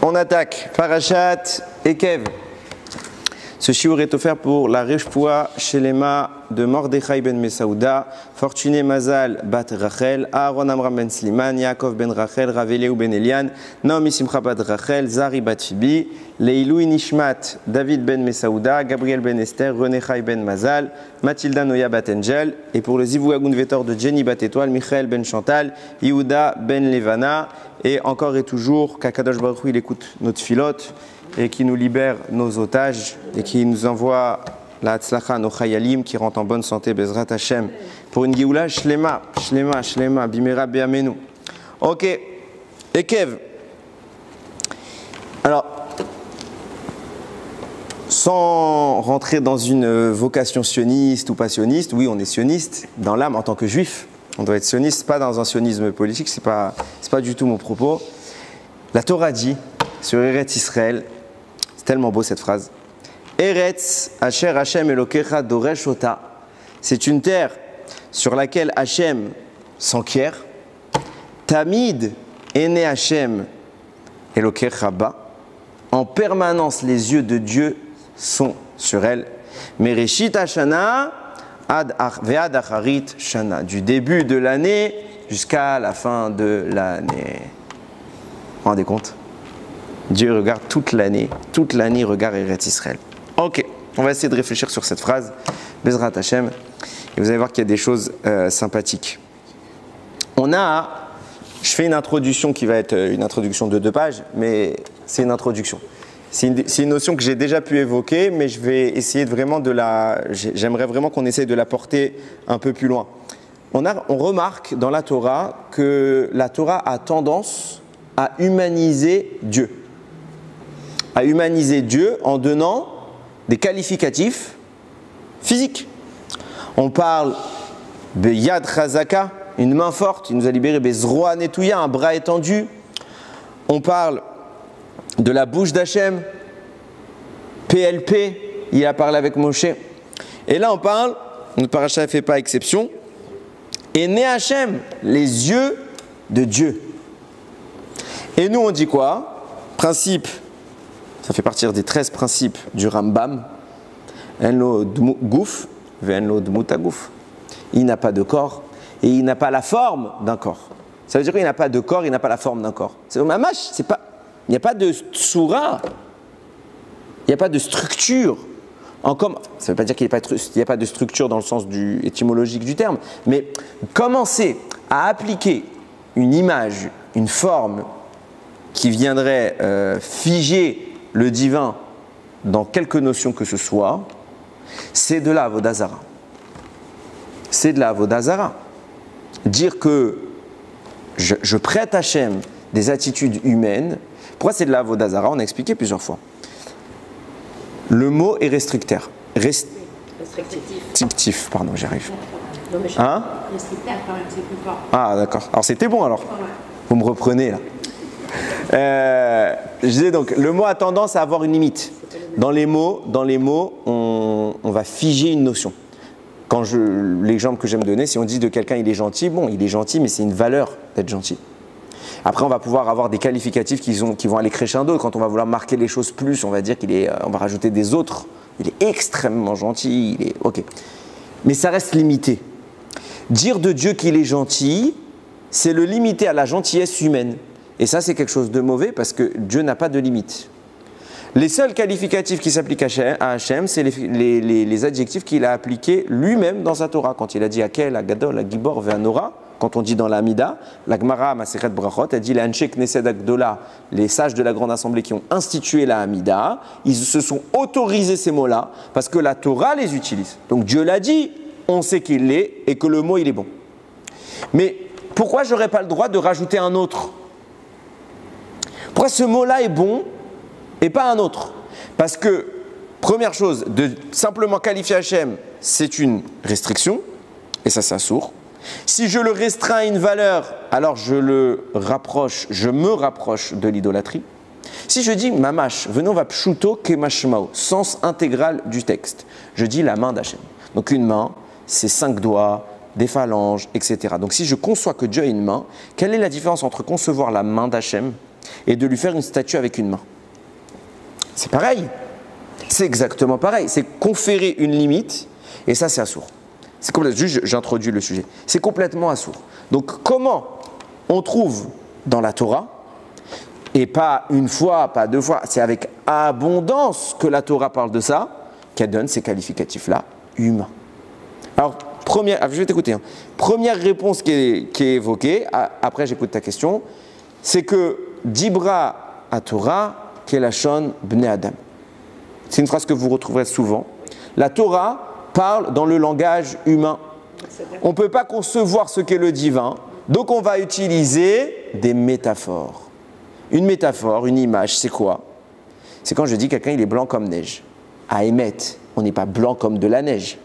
On attaque Parashat Ekev. Ce shiur est offert pour la Reshpoua Shelema de Mordechai ben Mesaouda, Fortuné Mazal bat Rachel, Aaron Amram ben Sliman, Yaakov ben Rachel, Raveleu ben Elian, Naomi Simcha bat Rachel, Zari bat Fibi, Leilui Nishmat, David ben Mesaouda, Gabriel ben Esther, René Chai ben Mazal, Mathilda Noya bat Angel, et pour le Zivou Agun Vetor de Jenny bat Étoile, Michael ben Chantal, Yehuda ben Levana, et encore et toujours, qu'Akadosh Baruch Hu il écoute notre filote, et qui nous libère nos otages et qui nous envoie la Hatzlacha, nos Chayalim, qui rentrent en bonne santé, Bezrat Hashem, pour une Géoula Shlema, Bimera Be'amenu. Ok, Ekev. Alors, sans rentrer dans une vocation sioniste ou pas sioniste, oui, on est sioniste dans l'âme en tant que juif. On doit être sioniste, pas dans un sionisme politique, c'est pas du tout mon propos. La Torah dit, sur Eretz Israël, tellement beau cette phrase. Eretz Asher Hashem Elokecha Doresh Ota. C'est une terre sur laquelle Hashem s'enquiert. Tamid Ene Hashem Elokecha Ba. En permanence, les yeux de Dieu sont sur elle. Mereshit Hashana Ve'ad Acharit Shana. Du début de l'année jusqu'à la fin de l'année. Vous vous rendez compte? Dieu regarde toute l'année regarde Eretz Israël. Ok, on va essayer de réfléchir sur cette phrase, Bezrat Hashem, et vous allez voir qu'il y a des choses sympathiques. Je fais une introduction qui va être une introduction de 2 pages, mais c'est une introduction. C'est une notion que j'ai déjà pu évoquer, mais je vais essayer j'aimerais vraiment qu'on essaye de la porter un peu plus loin. On remarque dans la Torah que la Torah a tendance à humaniser Dieu. À humaniser Dieu en donnant des qualificatifs physiques. On parle de Yad Chazaka, une main forte, il nous a libéré, Bezroa Netouya, un bras étendu. On parle de la bouche d'Hachem, PLP, il a parlé avec Moshe. Et là on parle, notre paracha ne fait pas exception, et né Hachem, les yeux de Dieu. Et nous on dit quoi? Principe. Ça fait partir des 13 principes du Rambam. Enlo Gouf, Venlo Dmutagouf. Il n'a pas de corps et il n'a pas la forme d'un corps. Ça veut dire qu'il n'a pas de corps, il n'a pas la forme d'un corps. C'est au mamash, il n'y a pas de tsura, il n'y a pas de structure. Ça ne veut pas dire qu'il n'y a pas de structure dans le sens étymologique du terme, mais commencer à appliquer une image, une forme qui viendrait figer le divin dans quelque notion que ce soit, c'est de la avodah zara. C'est de la avodah zara. Dire que je prête à Hachem des attitudes humaines, pourquoi c'est de la avodah zara? On a expliqué plusieurs fois. Le mot est restricteur. Restrictif, pardon, j'y arrive. Hein? Restricteur quand même, c'est plus fort. Ah d'accord, alors c'était bon alors. Vous me reprenez là. Je disais donc, le mot a tendance à avoir une limite. Dans les mots, on va figer une notion. L'exemple que j'aime donner, si on dit de quelqu'un il est gentil, bon, il est gentil, mais c'est une valeur d'être gentil. Après, on va pouvoir avoir des qualificatifs qui vont aller crescendo. Quand on va vouloir marquer les choses plus, on va dire on va rajouter des autres. Il est extrêmement gentil, ok. Mais ça reste limité. Dire de Dieu qu'il est gentil, c'est le limiter à la gentillesse humaine. Et ça, c'est quelque chose de mauvais parce que Dieu n'a pas de limite. Les seuls qualificatifs qui s'appliquent à Hachem, c'est les adjectifs qu'il a appliqués lui-même dans sa Torah. Quand il a dit Akel, Agadol, Agibor, Ve'anora, quand on dit dans la Hamida, la Gemara Masechet Brachot, elle dit les Anshe Knesset Agdola, les sages de la Grande Assemblée qui ont institué la Hamida, ils se sont autorisés ces mots-là parce que la Torah les utilise. Donc Dieu l'a dit, on sait qu'il l'est et que le mot il est bon. Mais pourquoi je n'aurais pas le droit de rajouter un autre? Pourquoi ce mot-là est bon et pas un autre? Parce que, première chose, de simplement qualifier Hachem, c'est une restriction, et ça c'est un sourd. Si je le restreins à une valeur, alors je me rapproche de l'idolâtrie. Si je dis mamash, venons va pshuto kemashmao, sens intégral du texte, je dis la main d'Hachem. Donc une main, c'est 5 doigts, des phalanges, etc. Donc si je conçois que Dieu a une main, quelle est la différence entre concevoir la main d'Hachem et de lui faire une statue avec une main. C'est pareil. C'est exactement pareil. C'est conférer une limite, et ça c'est assourd. C'est complètement, juste j'introduis le sujet. C'est complètement assourd. Donc comment on trouve dans la Torah, et pas une fois, pas deux fois, c'est avec abondance que la Torah parle de ça, qu'elle donne ces qualificatifs-là, humains. Alors, je vais t'écouter. Première réponse qui est évoquée, après j'écoute ta question, c'est que Dibra à Torah, Kelashon Bnei Adam. C'est une phrase que vous retrouverez souvent. La Torah parle dans le langage humain. On ne peut pas concevoir ce qu'est le divin, donc on va utiliser des métaphores. Une métaphore, une image, c'est quoi? C'est quand je dis quelqu'un il est blanc comme neige. À émettre, on n'est pas blanc comme de la neige.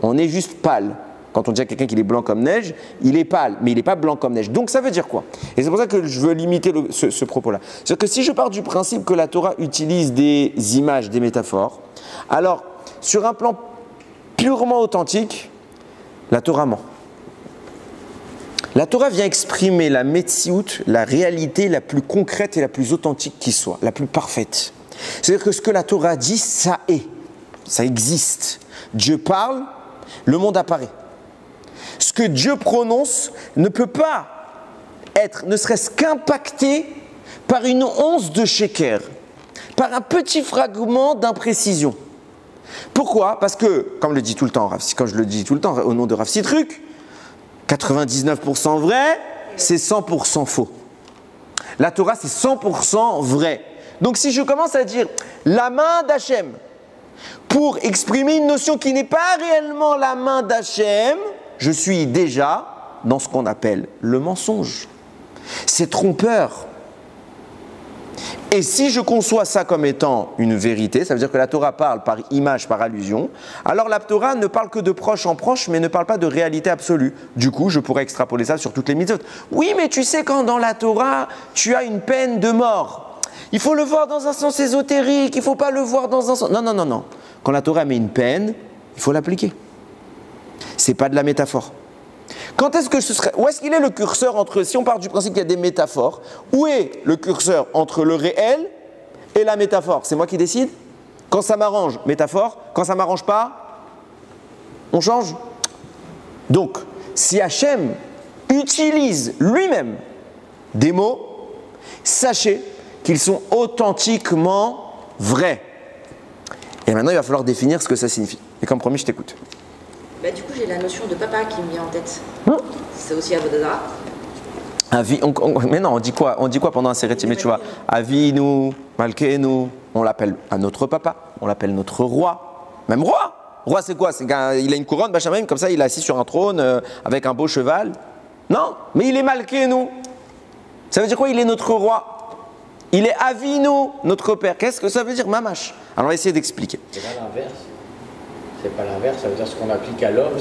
On est juste pâle. Quand on dit à quelqu'un qu'il est blanc comme neige, il est pâle, mais il n'est pas blanc comme neige. Donc ça veut dire quoi? Et c'est pour ça que je veux limiter ce propos-là. C'est-à-dire que si je pars du principe que la Torah utilise des images, des métaphores, alors sur un plan purement authentique, la Torah ment. La Torah vient exprimer la metsiout, la réalité la plus concrète et la plus authentique qui soit, la plus parfaite. C'est-à-dire que ce que la Torah dit, ça est, ça existe. Dieu parle, le monde apparaît. Ce que Dieu prononce ne peut pas être, ne serait-ce qu'impacté par une once de sheker, par un petit fragment d'imprécision. Pourquoi? Parce que, comme je le dis tout le temps, quand je le dis tout le temps au nom de Rav Sitruk, 99% vrai, c'est 100% faux. La Torah, c'est 100% vrai. Donc si je commence à dire la main d'Hachem pour exprimer une notion qui n'est pas réellement la main d'Hachem, je suis déjà dans ce qu'on appelle le mensonge. C'est trompeur. Et si je conçois ça comme étant une vérité, ça veut dire que la Torah parle par image, par allusion, alors la Torah ne parle que de proche en proche, mais ne parle pas de réalité absolue. Du coup, je pourrais extrapoler ça sur toutes les mitzvot. Oui, mais tu sais, quand dans la Torah, tu as une peine de mort, il faut le voir dans un sens ésotérique, il ne faut pas le voir dans un sens... Non, non, non, non. Quand la Torah met une peine, il faut l'appliquer. Ce n'est pas de la métaphore. Quand est-ce que ce serait, où est-ce qu'il est le curseur entre, si on part du principe qu'il y a des métaphores, où est le curseur entre le réel et la métaphore? C'est moi qui décide? Quand ça m'arrange, métaphore. Quand ça ne m'arrange pas, on change. Donc, si Hachem utilise lui-même des mots, sachez qu'ils sont authentiquement vrais. Et maintenant, il va falloir définir ce que ça signifie. Et comme promis, je t'écoute. Bah, du coup, j'ai la notion de papa qui me vient en tête. C'est aussi Avodazara. Mais non, on dit quoi pendant un sérétimé, tu vois? Avinu, Malkeinu, on l'appelle à notre papa, on l'appelle notre roi. Même roi. Roi, c'est quoi? Il a une couronne, Bachamim, comme ça, il est assis sur un trône avec un beau cheval. Non, mais il est Malkeinu. Ça veut dire quoi? Il est notre roi. Il est Avinu, notre père. Qu'est-ce que ça veut dire, mamash? Alors, on va essayer d'expliquer. C'est pas l'inverse. C'est pas l'inverse, ça veut dire ce qu'on applique à l'homme,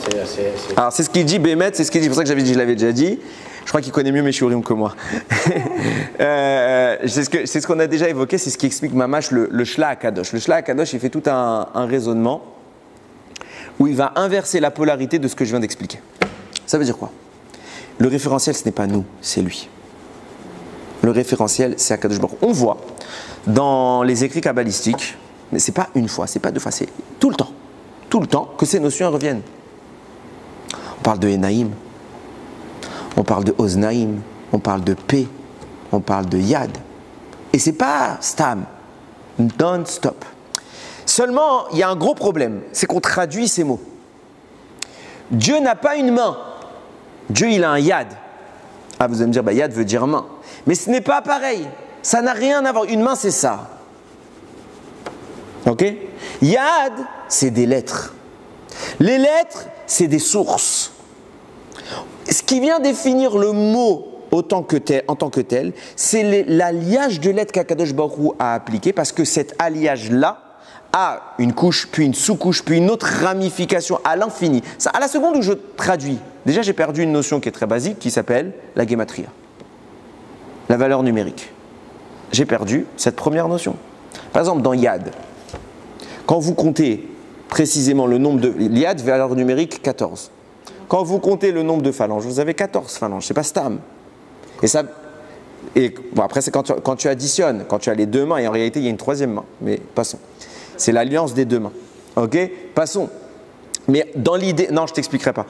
Alors c'est ce qu'il dit, Bémet, c'est ce qu'il dit, c'est pour ça que je l'avais déjà dit. Je crois qu'il connaît mieux mes shiurim que moi. C'est ce qu'on a déjà évoqué, c'est ce qui explique Mamash le Shla HaKadosh. Le Shla HaKadosh, il fait tout un raisonnement où il va inverser la polarité de ce que je viens d'expliquer. Ça veut dire quoi? Le référentiel, ce n'est pas nous, c'est lui. Le référentiel, c'est HaKadosh Baruch Hu. On voit dans les écrits kabbalistiques, mais c'est pas une fois, c'est pas deux fois, c'est tout le temps que ces notions reviennent. On parle de Enaïm, on parle de Oznaïm, on parle de P, on parle de Yad. Et c'est pas Stam, non-stop. Seulement, il y a un gros problème, c'est qu'on traduit ces mots. Dieu n'a pas une main, Dieu il a un Yad. Ah, vous allez me dire, bah, Yad veut dire main. Mais ce n'est pas pareil, ça n'a rien à voir. Une main, c'est ça. Ok? Yad, c'est des lettres. Les lettres, c'est des sources. Ce qui vient définir le mot en tant que tel, c'est l'alliage de lettres qu'Akadosh Baruch Hu a appliqué, parce que cet alliage-là a une couche, puis une sous-couche, puis une autre ramification à l'infini. À la seconde où je traduis, déjà j'ai perdu une notion qui est très basique, qui s'appelle la gematria, la valeur numérique. J'ai perdu cette première notion. Par exemple, dans Yad, quand vous comptez précisément le nombre de... Yad, valeur numérique 14. Quand vous comptez le nombre de phalanges, vous avez 14 phalanges, c'est pas Stam. Et ça, Et bon, après, c'est quand tu additionnes, quand tu as les deux mains, et en réalité, il y a une troisième main. Mais passons. C'est l'alliance des deux mains. Ok? Passons. Mais dans l'idée, non, je t'expliquerai pas.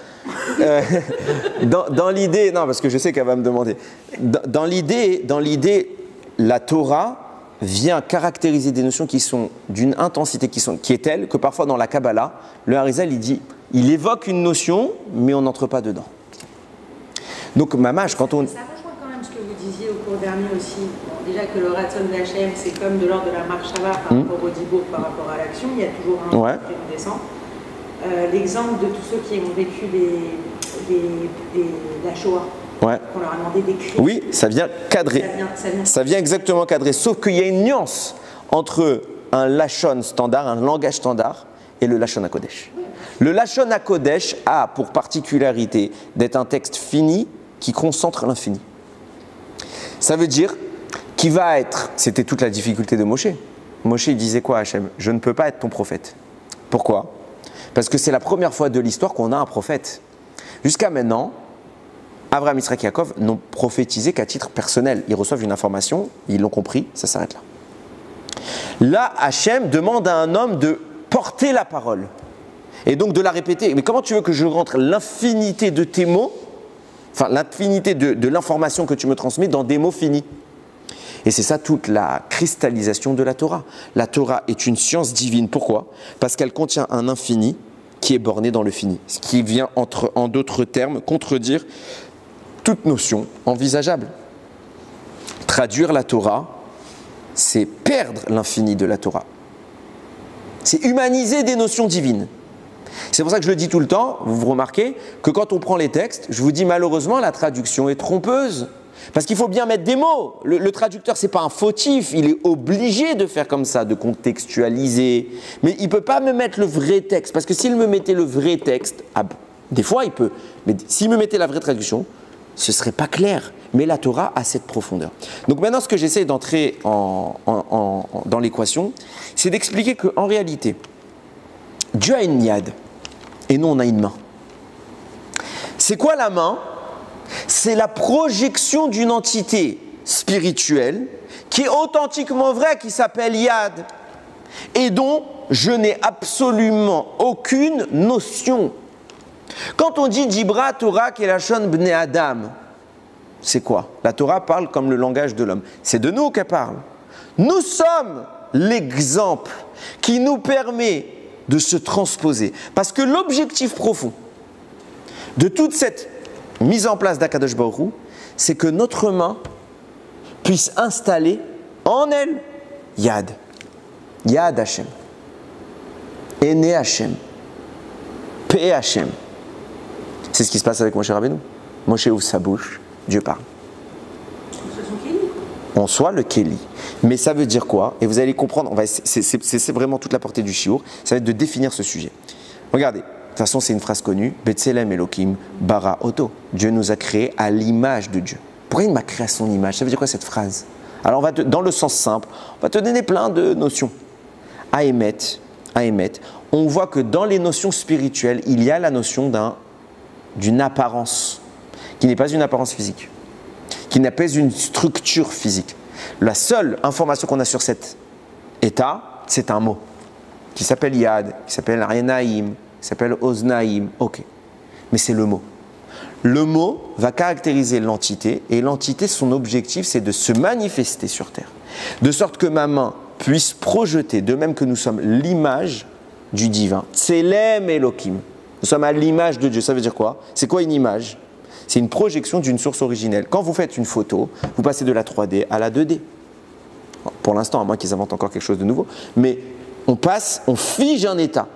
Dans l'idée, non, parce que je sais qu'elle va me demander. Dans l'idée, la Torah vient caractériser des notions qui sont d'une intensité qui est telle que parfois dans la Kabbalah, le Harizal il évoque une notion, mais on n'entre pas dedans. Donc Mamash, quand on... Ça rejoint quand même ce que vous disiez au cours dernier aussi. Bon, déjà que le Ratzon d'Hachem, c'est comme de l'ordre de la marche Shabbat par rapport au Dibour, par rapport à l'action, il y a toujours un prédescend. L'exemple de tous ceux qui ont vécu la Shoah, qu'on leur a demandé d'écrire. Oui, ça vient cadrer. Ça vient exactement cadrer. Sauf qu'il y a une nuance entre un Lachon standard, un langage standard, et le Lachon HaKodesh. Le Lachon HaKodesh a pour particularité d'être un texte fini qui concentre l'infini. Ça veut dire qu'il va être, c'était toute la difficulté de Moshe. Moshe il disait quoi à Hachem? Je ne peux pas être ton prophète. Pourquoi? Parce que c'est la première fois de l'histoire qu'on a un prophète. Jusqu'à maintenant, Abraham, Yitzhak, Yaakov n'ont prophétisé qu'à titre personnel. Ils reçoivent une information, ils l'ont compris, ça s'arrête là. Là, Hachem demande à un homme de porter la parole et donc de la répéter. Mais comment tu veux que je rentre l'infinité de tes mots, enfin l'infinité de l'information que tu me transmets dans des mots finis? Et c'est ça toute la cristallisation de la Torah. La Torah est une science divine. Pourquoi? Parce qu'elle contient un infini qui est borné dans le fini. Ce qui vient, en d'autres termes, contredire toute notion envisageable. Traduire la Torah, c'est perdre l'infini de la Torah. C'est humaniser des notions divines. C'est pour ça que je le dis tout le temps, vous remarquez que quand on prend les textes, je vous dis malheureusement la traduction est trompeuse. Parce qu'il faut bien mettre des mots. Le traducteur, ce n'est pas un fautif, il est obligé de faire comme ça, de contextualiser. Mais il ne peut pas me mettre le vrai texte, parce que s'il me mettait le vrai texte, des fois il peut, mais s'il me mettait la vraie traduction, ce ne serait pas clair. Mais la Torah a cette profondeur. Donc maintenant, ce que j'essaie d'entrer dans l'équation, c'est d'expliquer qu'en réalité, Dieu a une yad, et nous on a une main. C'est quoi la main? C'est la projection d'une entité spirituelle qui est authentiquement vraie, qui s'appelle Yad, et dont je n'ai absolument aucune notion. Quand on dit Dibra Torah Kelashon Bnei Adam, c'est quoi? La Torah parle comme le langage de l'homme. C'est de nous qu'elle parle. Nous sommes l'exemple qui nous permet de se transposer. Parce que l'objectif profond de toute cette mise en place d'Akadosh Baruch Hu, c'est que notre main puisse installer en elle Yad. Yad Hashem. Ene Hashem. Pe Hashem. C'est ce qui se passe avec Moshe Rabbeinu. Moshe ouvre sa bouche, Dieu parle. On soit le Kéli. Mais ça veut dire quoi? Et vous allez comprendre, c'est vraiment toute la portée du shiur, ça va être de définir ce sujet. Regardez. De toute façon, c'est une phrase connue. Betselem Elohim bara oto. Dieu nous a créés à l'image de Dieu. Pourquoi il m'a créé à son image? Ça veut dire quoi cette phrase? Alors, dans le sens simple, on va te donner plein de notions. À émettre, on voit que dans les notions spirituelles, il y a la notion d'une apparence, qui n'est pas une apparence physique, qui n'est pas une structure physique. La seule information qu'on a sur cet état, c'est un mot, qui s'appelle Yad, qui s'appelle Ayenaim, qui s'appelle Oznaïm, ok. Mais c'est le mot. Le mot va caractériser l'entité, et l'entité, son objectif, c'est de se manifester sur Terre. De sorte que ma main puisse projeter, de même que nous sommes l'image du divin. Tselem Elohim. Nous sommes à l'image de Dieu. Ça veut dire quoi? C'est quoi une image? C'est une projection d'une source originelle. Quand vous faites une photo, vous passez de la 3D à la 2D. Pour l'instant, à moins qu'ils inventent encore quelque chose de nouveau. Mais on fige un état.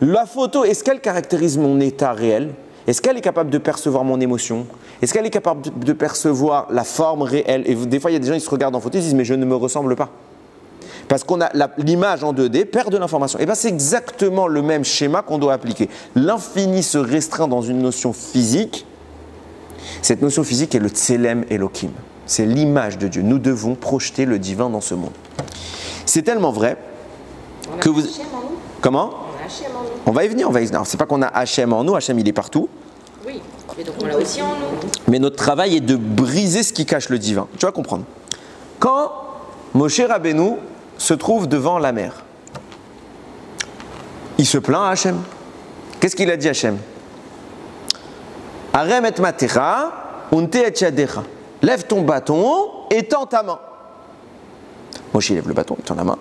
La photo, est-ce qu'elle caractérise mon état réel? Est-ce qu'elle est capable de percevoir mon émotion? Est-ce qu'elle est capable de percevoir la forme réelle? Et des fois, il y a des gens qui se regardent en photo et disent « mais je ne me ressemble pas ». Parce qu'on a l'image en 2D perd de l'information. Et bien c'est exactement le même schéma qu'on doit appliquer. L'infini se restreint dans une notion physique. Cette notion physique est le Tselem Elohim. C'est l'image de Dieu. Nous devons projeter le divin dans ce monde. C'est tellement vrai que vous... Comment? On va y venir, C'est pas qu'on a Hachem en nous, Hachem il est partout. Oui. Mais donc on l'a aussi en nous. Mais notre travail est de briser ce qui cache le divin. Tu vas comprendre. Quand Moshe Rabbeinu se trouve devant la mer, il se plaint à Hachem. Qu'est-ce qu'il a dit à Hachem? Arem et matecha, unte et yadecha. Lève ton bâton et tends ta main. Moshe lève le bâton, il tend la main.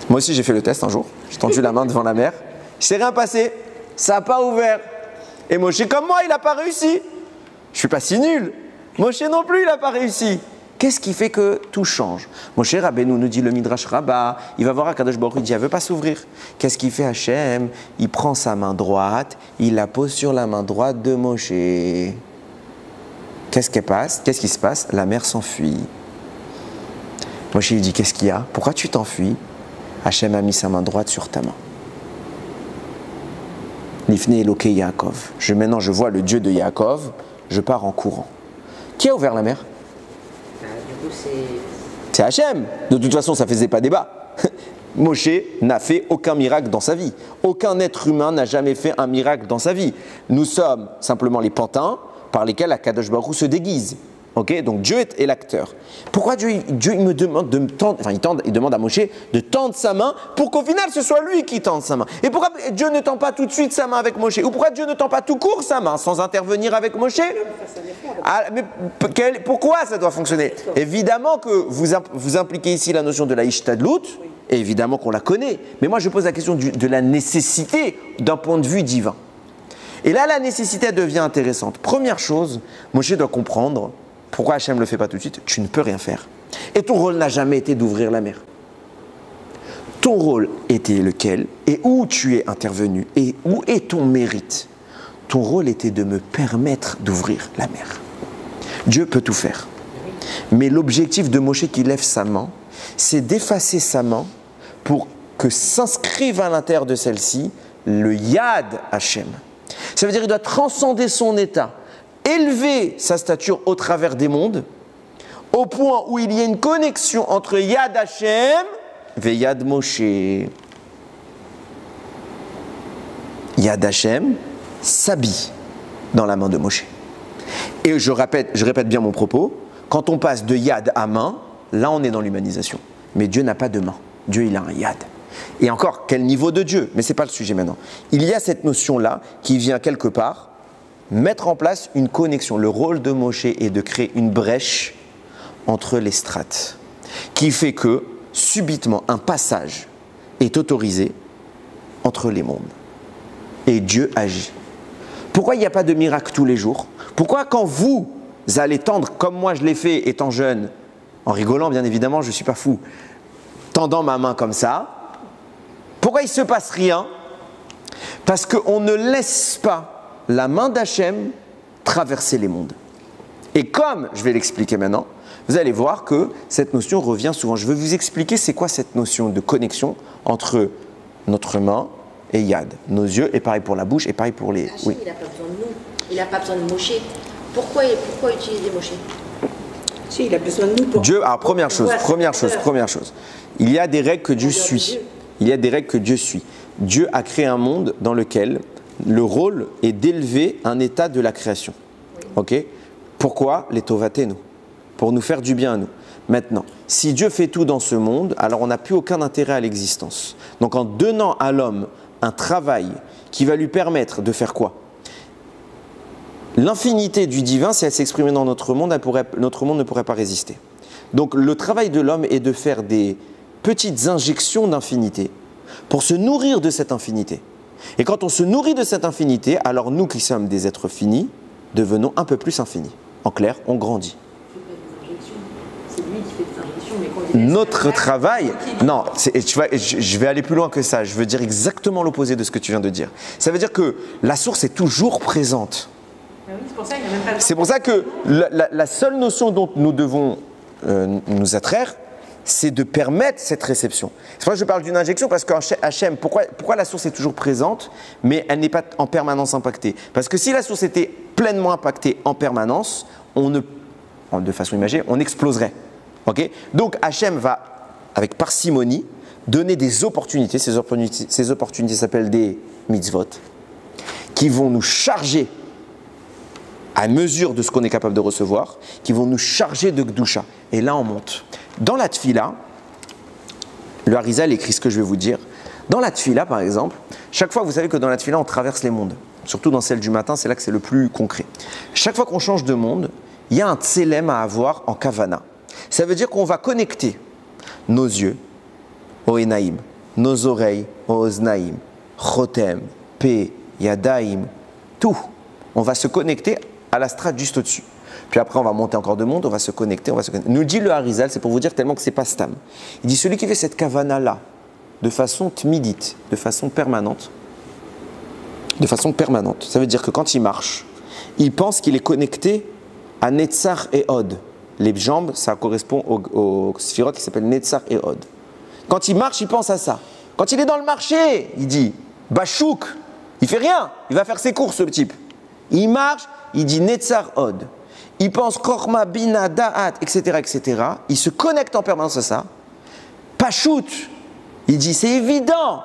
Moi aussi j'ai fait le test un jour. J'ai tendu la main devant la mer. Il ne s'est rien passé. Ça n'a pas ouvert. Et Moshe, comme moi, il n'a pas réussi. Je ne suis pas si nul. Moshe non plus, il n'a pas réussi. Qu'est-ce qui fait que tout change? Moshe Rabbeinu nous dit le Midrash Rabbah, il va voir Akadosh Baruch Hu, il dit, elle ne veut pas s'ouvrir. Qu'est-ce qu'il fait Hachem? Il prend sa main droite, il la pose sur la main droite de Moshe. Qu'est-ce qui passe? Qu'est-ce qui se passe? La mer s'enfuit. Moshe lui dit, qu'est-ce qu'il y a? Pourquoi tu t'enfuis? Hachem a mis sa main droite sur ta main. Lifne Eloke Yaakov. Maintenant, je vois le Dieu de Yaakov, je pars en courant. Qui a ouvert la mer? Du coup, c'est Hachem. De toute façon, ça ne faisait pas débat. Moshe n'a fait aucun miracle dans sa vie. Aucun être humain n'a jamais fait un miracle dans sa vie. Nous sommes simplement les pantins par lesquels Akadosh Baruch Hu se déguise. Okay, donc Dieu est l'acteur. Pourquoi Dieu il me demande de me tendre, enfin il demande à Moshe de tendre sa main pour qu'au final ce soit lui qui tende sa main. Et pourquoi Dieu ne tend pas tout de suite sa main avec Moshe? Ou pourquoi Dieu ne tend pas tout court sa main sans intervenir avec Moshe? Mais pourquoi ça doit fonctionner? Évidemment que vous impliquez ici la notion de la Ishtadlut, et évidemment qu'on la connaît. Mais moi je pose la question de la nécessité d'un point de vue divin. Et là la nécessité devient intéressante. Première chose, Moshe doit comprendre. Pourquoi Hachem ne le fait pas tout de suite? Tu ne peux rien faire. Et ton rôle n'a jamais été d'ouvrir la mer. Ton rôle était lequel? Et où tu es intervenu? Et où est ton mérite? Ton rôle était de me permettre d'ouvrir la mer. Dieu peut tout faire. Mais l'objectif de Moshe qui lève sa main, c'est d'effacer sa main pour que s'inscrive à l'intérieur de celle-ci le Yad Hachem. Ça veut dire qu'il doit transcender son état. Élever sa stature au travers des mondes, au point où il y a une connexion entre Yad Hachem et Yad Moshe. Yad Hachem s'habille dans la main de Moshe. Et je répète bien mon propos, quand on passe de Yad à main, là on est dans l'humanisation. Mais Dieu n'a pas de main, Dieu il a un Yad. Et encore, quel niveau de Dieu? Mais ce n'est pas le sujet maintenant. Il y a cette notion-là qui vient quelque part mettre en place une connexion. Le rôle de Moshe est de créer une brèche entre les strates, qui fait que, subitement, un passage est autorisé entre les mondes. Et Dieu agit. Pourquoi il n'y a pas de miracle tous les jours? Pourquoi quand vous allez tendre, comme moi je l'ai fait étant jeune, en rigolant bien évidemment, je ne suis pas fou, tendant ma main comme ça, pourquoi il ne se passe rien? Parce qu'on ne laisse pas la main d'Hachem traverser les mondes. Et comme je vais l'expliquer maintenant, vous allez voir que cette notion revient souvent. Je vais vous expliquer c'est quoi cette notion de connexion entre notre main et Yad, nos yeux, et pareil pour la bouche, et pareil pour les... Hachem, il n'a pas besoin de nous, il n'a pas besoin de Moshe. Pourquoi utiliser Moshe? Si, il a besoin de nous pour... Dieu, alors première chose. Il y a des règles que Dieu suit. Dieu a créé un monde dans lequel le rôle est d'élever un état de la création. Ok? Pourquoi? Les tovatenu. Pour nous faire du bien à nous. Maintenant, si Dieu fait tout dans ce monde, alors on n'a plus aucun intérêt à l'existence. Donc en donnant à l'homme un travail qui va lui permettre de faire quoi? L'infinité du divin, si elle s'exprimait dans notre monde, notre monde ne pourrait pas résister. Donc le travail de l'homme est de faire des petites injections d'infinité pour se nourrir de cette infinité. Et quand on se nourrit de cette infinité, alors nous qui sommes des êtres finis, devenons un peu plus infinis. En clair, on grandit. C'est lui qui fait des injections, mais qu'on les laisse Notre travail, non, tu vois, je vais aller plus loin que ça. Je veux dire exactement l'opposé de ce que tu viens de dire. Ça veut dire que la source est toujours présente. Ah oui, c'est pour ça qu'il n'y a même pas besoin. C'est pour ça que la seule notion dont nous devons nous attraire, c'est de permettre cette réception. C'est pour ça que je parle d'une injection, parce qu'en Hachem, pourquoi la source est toujours présente, mais elle n'est pas en permanence impactée? Parce que si la source était pleinement impactée en permanence, de façon imagée, on exploserait. Okay? Donc Hachem va, avec parcimonie, donner des opportunités. Ces opportunités s'appellent des mitzvot, qui vont nous charger à mesure de ce qu'on est capable de recevoir, qui vont nous charger de Gdusha. Et là, on monte. Dans la Tfila, le Harizal écrit ce que je vais vous dire. Dans la Tfila, par exemple, chaque fois, vous savez que dans la Tfila, on traverse les mondes. Surtout dans celle du matin, c'est là que c'est le plus concret. Chaque fois qu'on change de monde, il y a un tselem à avoir en kavana. Ça veut dire qu'on va connecter nos yeux au Enaïm, nos oreilles au Oznaïm, Chotem, Pe, Yadaïm, tout. On va se connecter à la strate juste au-dessus. Puis après, on va monter encore de monde, on va se connecter, Nous dit le Harizal, c'est pour vous dire tellement que c'est pas stam. Il dit celui qui fait cette kavana-là, de façon tmidite, de façon permanente, ça veut dire que quand il marche, il pense qu'il est connecté à Netzach et Od. Les jambes, ça correspond au sphirot qui s'appelle Netzach et Od. Quand il marche, il pense à ça. Quand il est dans le marché, il dit Bachouk, il fait rien, il va faire ses courses, ce type. Il marche, il dit Netzach Od. Il pense Korma, Bina, Da'at, etc., etc. Il se connecte en permanence à ça. Pachout, il dit c'est évident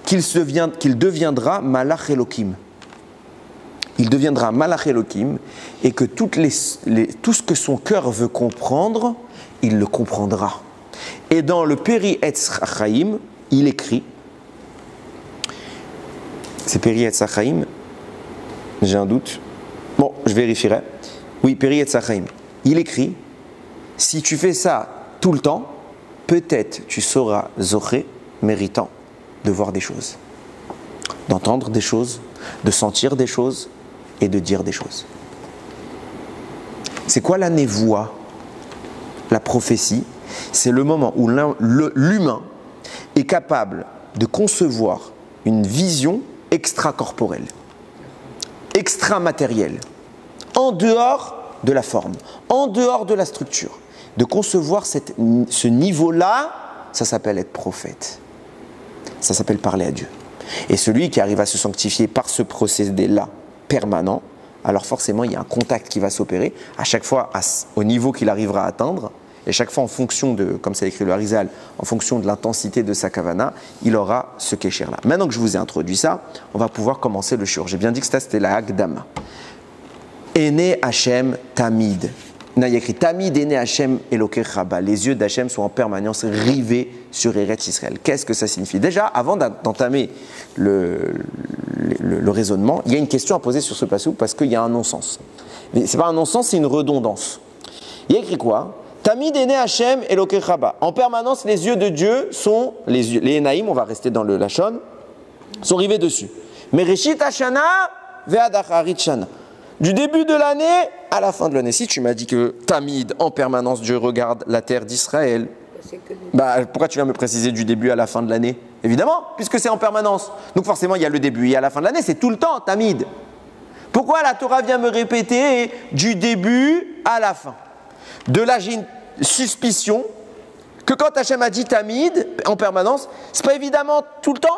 qu'il deviendra Malach Elohim. Il deviendra Malach Elohim et que tout ce que son cœur veut comprendre, il le comprendra. Et dans le Peri Etz Chaim, il écrit, c'est Peri Etz Chaim, j'ai un doute, bon, je vérifierai. Oui, Peri Etz Chaim, il écrit, si tu fais ça tout le temps, peut-être tu seras zoché, méritant de voir des choses, d'entendre des choses, de sentir des choses et de dire des choses. C'est quoi la névoie? La prophétie, c'est le moment où l'humain est capable de concevoir une vision extracorporelle, extramatérielle, en dehors de la forme, en dehors de la structure. De concevoir ce niveau-là, ça s'appelle être prophète. Ça s'appelle parler à Dieu. Et celui qui arrive à se sanctifier par ce procédé-là permanent, alors forcément il y a un contact qui va s'opérer, à chaque fois au niveau qu'il arrivera à atteindre, et chaque fois en fonction de, comme ça écrit le Harizal, en fonction de l'intensité de sa kavana, il aura ce kécher-là. Maintenant que je vous ai introduit ça, on va pouvoir commencer le shur. J'ai bien dit que ça c'était la Hagdama. Ene Hashem Tamid. Il y a écrit Tamid Ene Hashem Elokei Chaba. Les yeux d'Hachem sont en permanence rivés sur Eretz Israël. Qu'est-ce que ça signifie? Déjà, avant d'entamer le raisonnement, il y a une question à poser sur ce passage parce qu'il y a un non-sens. Mais ce n'est pas un non-sens, c'est une redondance. Il y a écrit quoi? Tamid Ene Hashem Elokei Chaba. En permanence, les yeux de Dieu sont, les Enaïm, on va rester dans le Lachon, sont rivés dessus. Mais Reshit Hashana ve'adacharit Shana. Du début de l'année à la fin de l'année. Si tu m'as dit que Tamid, en permanence, Dieu regarde la terre d'Israël, pourquoi tu viens me préciser du début à la fin de l'année? Évidemment, puisque c'est en permanence. Donc forcément, il y a le début et à la fin de l'année, c'est tout le temps Tamid. Pourquoi la Torah vient me répéter du début à la fin? De là, j'ai une suspicion que quand Hachem a dit Tamid, en permanence, c'est pas évidemment tout le temps?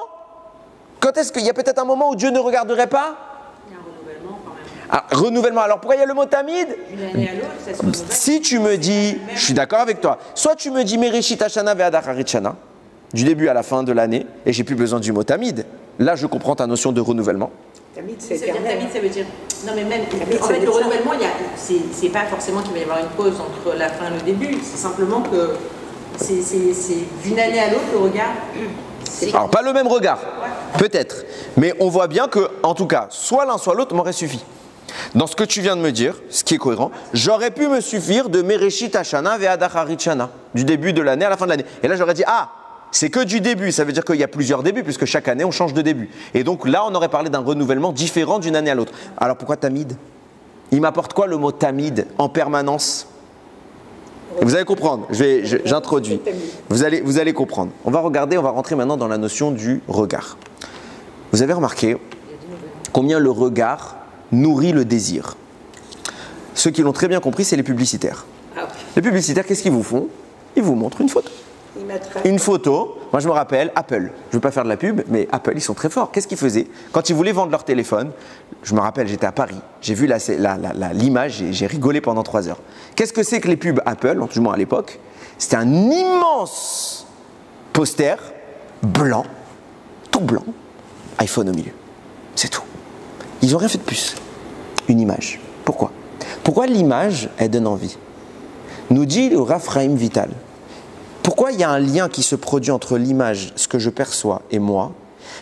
Quand est-ce qu'il y a peut-être un moment où Dieu ne regarderait pas? Renouvellement. Alors pourquoi il y a le mot Tamid? D'une année à l'autre, ça se renouvelle. Si tu me dis, je suis d'accord avec toi, soit tu me dis Mereshit Hashana ve'adacharit Shana, du début à la fin de l'année, et j'ai plus besoin du mot Tamid. Là, je comprends ta notion de renouvellement. Tamid, ça veut dire. Non, mais même. En fait, le renouvellement, c'est pas forcément qu'il va y avoir une pause entre la fin et le début. C'est simplement que c'est d'une année à l'autre le regard. Alors, pas le même regard, peut-être. Mais on voit bien que, en tout cas, soit l'un, soit l'autre m'aurait suffi. Dans ce que tu viens de me dire, ce qui est cohérent, j'aurais pu me suffire de Mereshit Hashana ve'adacharit Shana, du début de l'année à la fin de l'année. Et là, j'aurais dit, c'est que du début, ça veut dire qu'il y a plusieurs débuts, puisque chaque année, on change de début. Et donc là, on aurait parlé d'un renouvellement différent d'une année à l'autre. Alors pourquoi Tamid? Il m'apporte quoi le mot Tamid en permanence? Vous allez comprendre, j'introduis. Vous allez comprendre. On va rentrer maintenant dans la notion du regard. Vous avez remarqué combien le regard nourrit le désir. Ceux qui l'ont très bien compris, c'est les publicitaires. Les publicitaires, qu'est-ce qu'ils vous font? Ils vous montrent une photo. Une photo, moi je me rappelle, Apple, je ne veux pas faire de la pub, mais Apple, ils sont très forts. Qu'est-ce qu'ils faisaient? Quand ils voulaient vendre leur téléphone, je me rappelle, j'étais à Paris, j'ai vu l'image et j'ai rigolé pendant 3 heures. Qu'est-ce que c'est que les pubs Apple, du moins à l'époque? C'était un immense poster, blanc, tout blanc, iPhone au milieu. C'est tout. Ils n'ont rien fait de plus. Une image. Pourquoi? Pourquoi l'image, elle donne envie? Nous dit le Rav Chaim Vital. Pourquoi il y a un lien qui se produit entre l'image, ce que je perçois, et moi?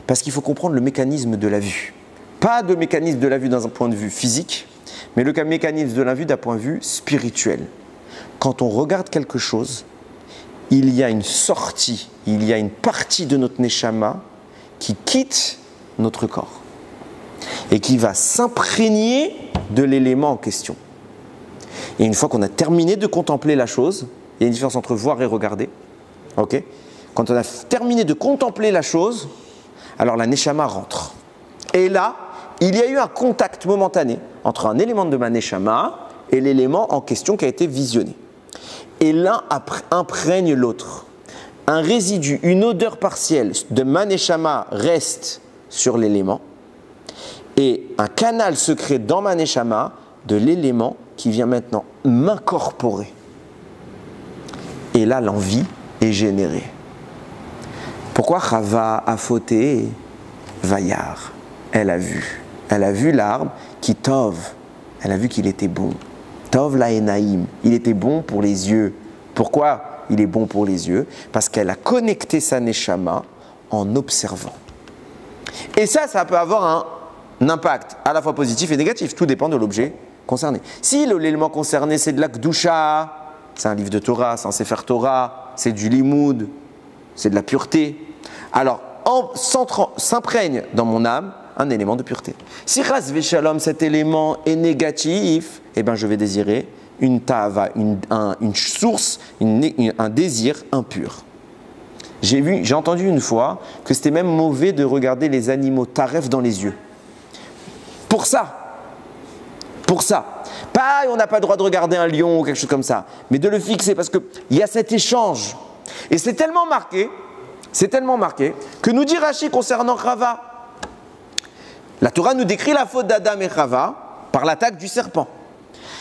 Parce qu'il faut comprendre le mécanisme de la vue. Pas de mécanisme de la vue dans un point de vue physique, mais le mécanisme de la vue d'un point de vue spirituel. Quand on regarde quelque chose, il y a une sortie, il y a une partie de notre neshama qui quitte notre corps et qui va s'imprégner de l'élément en question. Et une fois qu'on a terminé de contempler la chose, il y a une différence entre voir et regarder. Okay? Quand on a terminé de contempler la chose, alors la neshama rentre. Et là, il y a eu un contact momentané entre un élément de ma neshama et l'élément en question qui a été visionné. Et l'un imprègne l'autre. Un résidu, une odeur partielle de ma neshama reste sur l'élément et un canal se crée dans ma neshama de l'élément qui vient maintenant m'incorporer. Et là, l'envie est générée. Pourquoi Chava a fauté Vaillard? Elle a vu l'arbre qui tov. Elle a vu qu'il était bon. Tov la enaim. Il était bon pour les yeux. Pourquoi il est bon pour les yeux? Parce qu'elle a connecté sa neshama en observant. Et ça peut avoir un impact à la fois positif et négatif. Tout dépend de l'objet concerné. Si l'élément concerné c'est de la Kedusha, c'est un livre de Torah, c'est un Sefer Torah, c'est du Limoud, c'est de la pureté, alors s'imprègne dans mon âme un élément de pureté. Si Chas Veshalom, cet élément est négatif, eh ben je vais désirer une tava, une source, un désir impur. J'ai entendu une fois que c'était même mauvais de regarder les animaux taref dans les yeux. Pour ça. Pas, on n'a pas le droit de regarder un lion ou quelque chose comme ça, mais de le fixer parce qu'il y a cet échange. Et c'est tellement marqué que nous dit Rashi concernant Chava. La Torah nous décrit la faute d'Adam et Chava par l'attaque du serpent.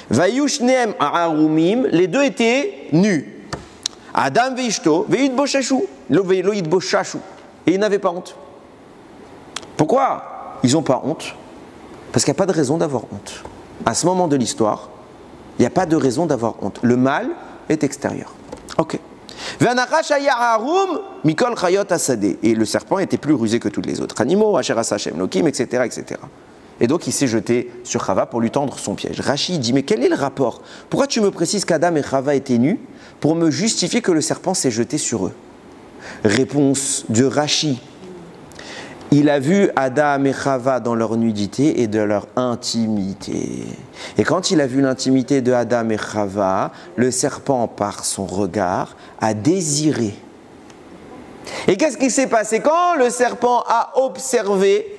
Vayushneem arumim, les deux étaient nus. Adam veishto veitboshashu, loitboshashu, et ils n'avaient pas honte. Pourquoi ils n'ont pas honte? Parce qu'il n'y a pas de raison d'avoir honte. À ce moment de l'histoire, il n'y a pas de raison d'avoir honte. Le mal est extérieur. Ok. Et le serpent était plus rusé que tous les autres animaux, etc. Et donc il s'est jeté sur Chava pour lui tendre son piège. Rashi dit, mais quel est le rapport? Pourquoi tu me précises qu'Adam et Chava étaient nus pour me justifier que le serpent s'est jeté sur eux? Réponse de Rashi. Il a vu Adam et Chava dans leur nudité et de leur intimité. Et quand il a vu l'intimité de Adam et Chava, le serpent, par son regard, a désiré. Et qu'est-ce qui s'est passé? Quand le serpent a observé,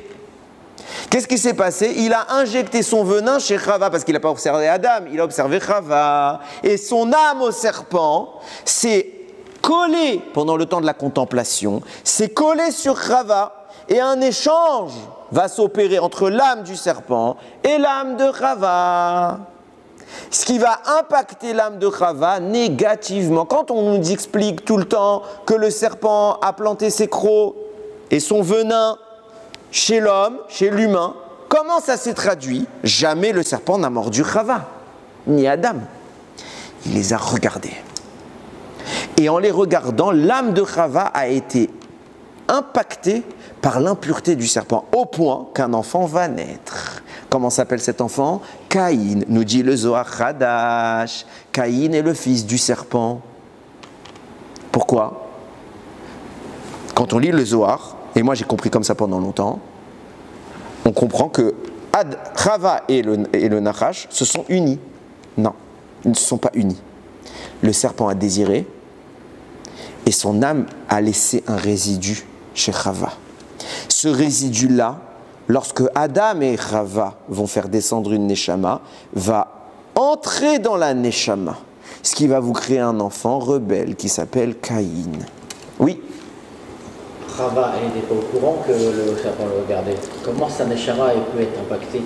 qu'est-ce qui s'est passé? Il a injecté son venin chez Chava, parce qu'il n'a pas observé Adam, il a observé Chava. Et son âme au serpent s'est collée pendant le temps de la contemplation, s'est collée sur Chava. Et un échange va s'opérer entre l'âme du serpent et l'âme de Chava. Ce qui va impacter l'âme de Chava négativement. Quand on nous explique tout le temps que le serpent a planté ses crocs et son venin chez l'homme, chez l'humain, comment ça s'est traduit? Jamais le serpent n'a mordu Chava, ni Adam. Il les a regardés. Et en les regardant, l'âme de Chava a été impactée par l'impureté du serpent, au point qu'un enfant va naître. Comment s'appelle cet enfant? Caïn, nous dit le Zohar Hadash. Caïn est le fils du serpent. Pourquoi? Quand on lit le Zohar, et moi j'ai compris comme ça pendant longtemps, on comprend que Chava et le Nachash se sont unis. Non, ils ne se sont pas unis. Le serpent a désiré, et son âme a laissé un résidu chez Chava. Ce résidu-là, lorsque Adam et Chava vont faire descendre une neshama, va entrer dans la neshama, ce qui va vous créer un enfant rebelle qui s'appelle Caïn. Oui. Chava, elle n'était pas au courant que le serpent le regardait. Comment sa neshama peut être impactée?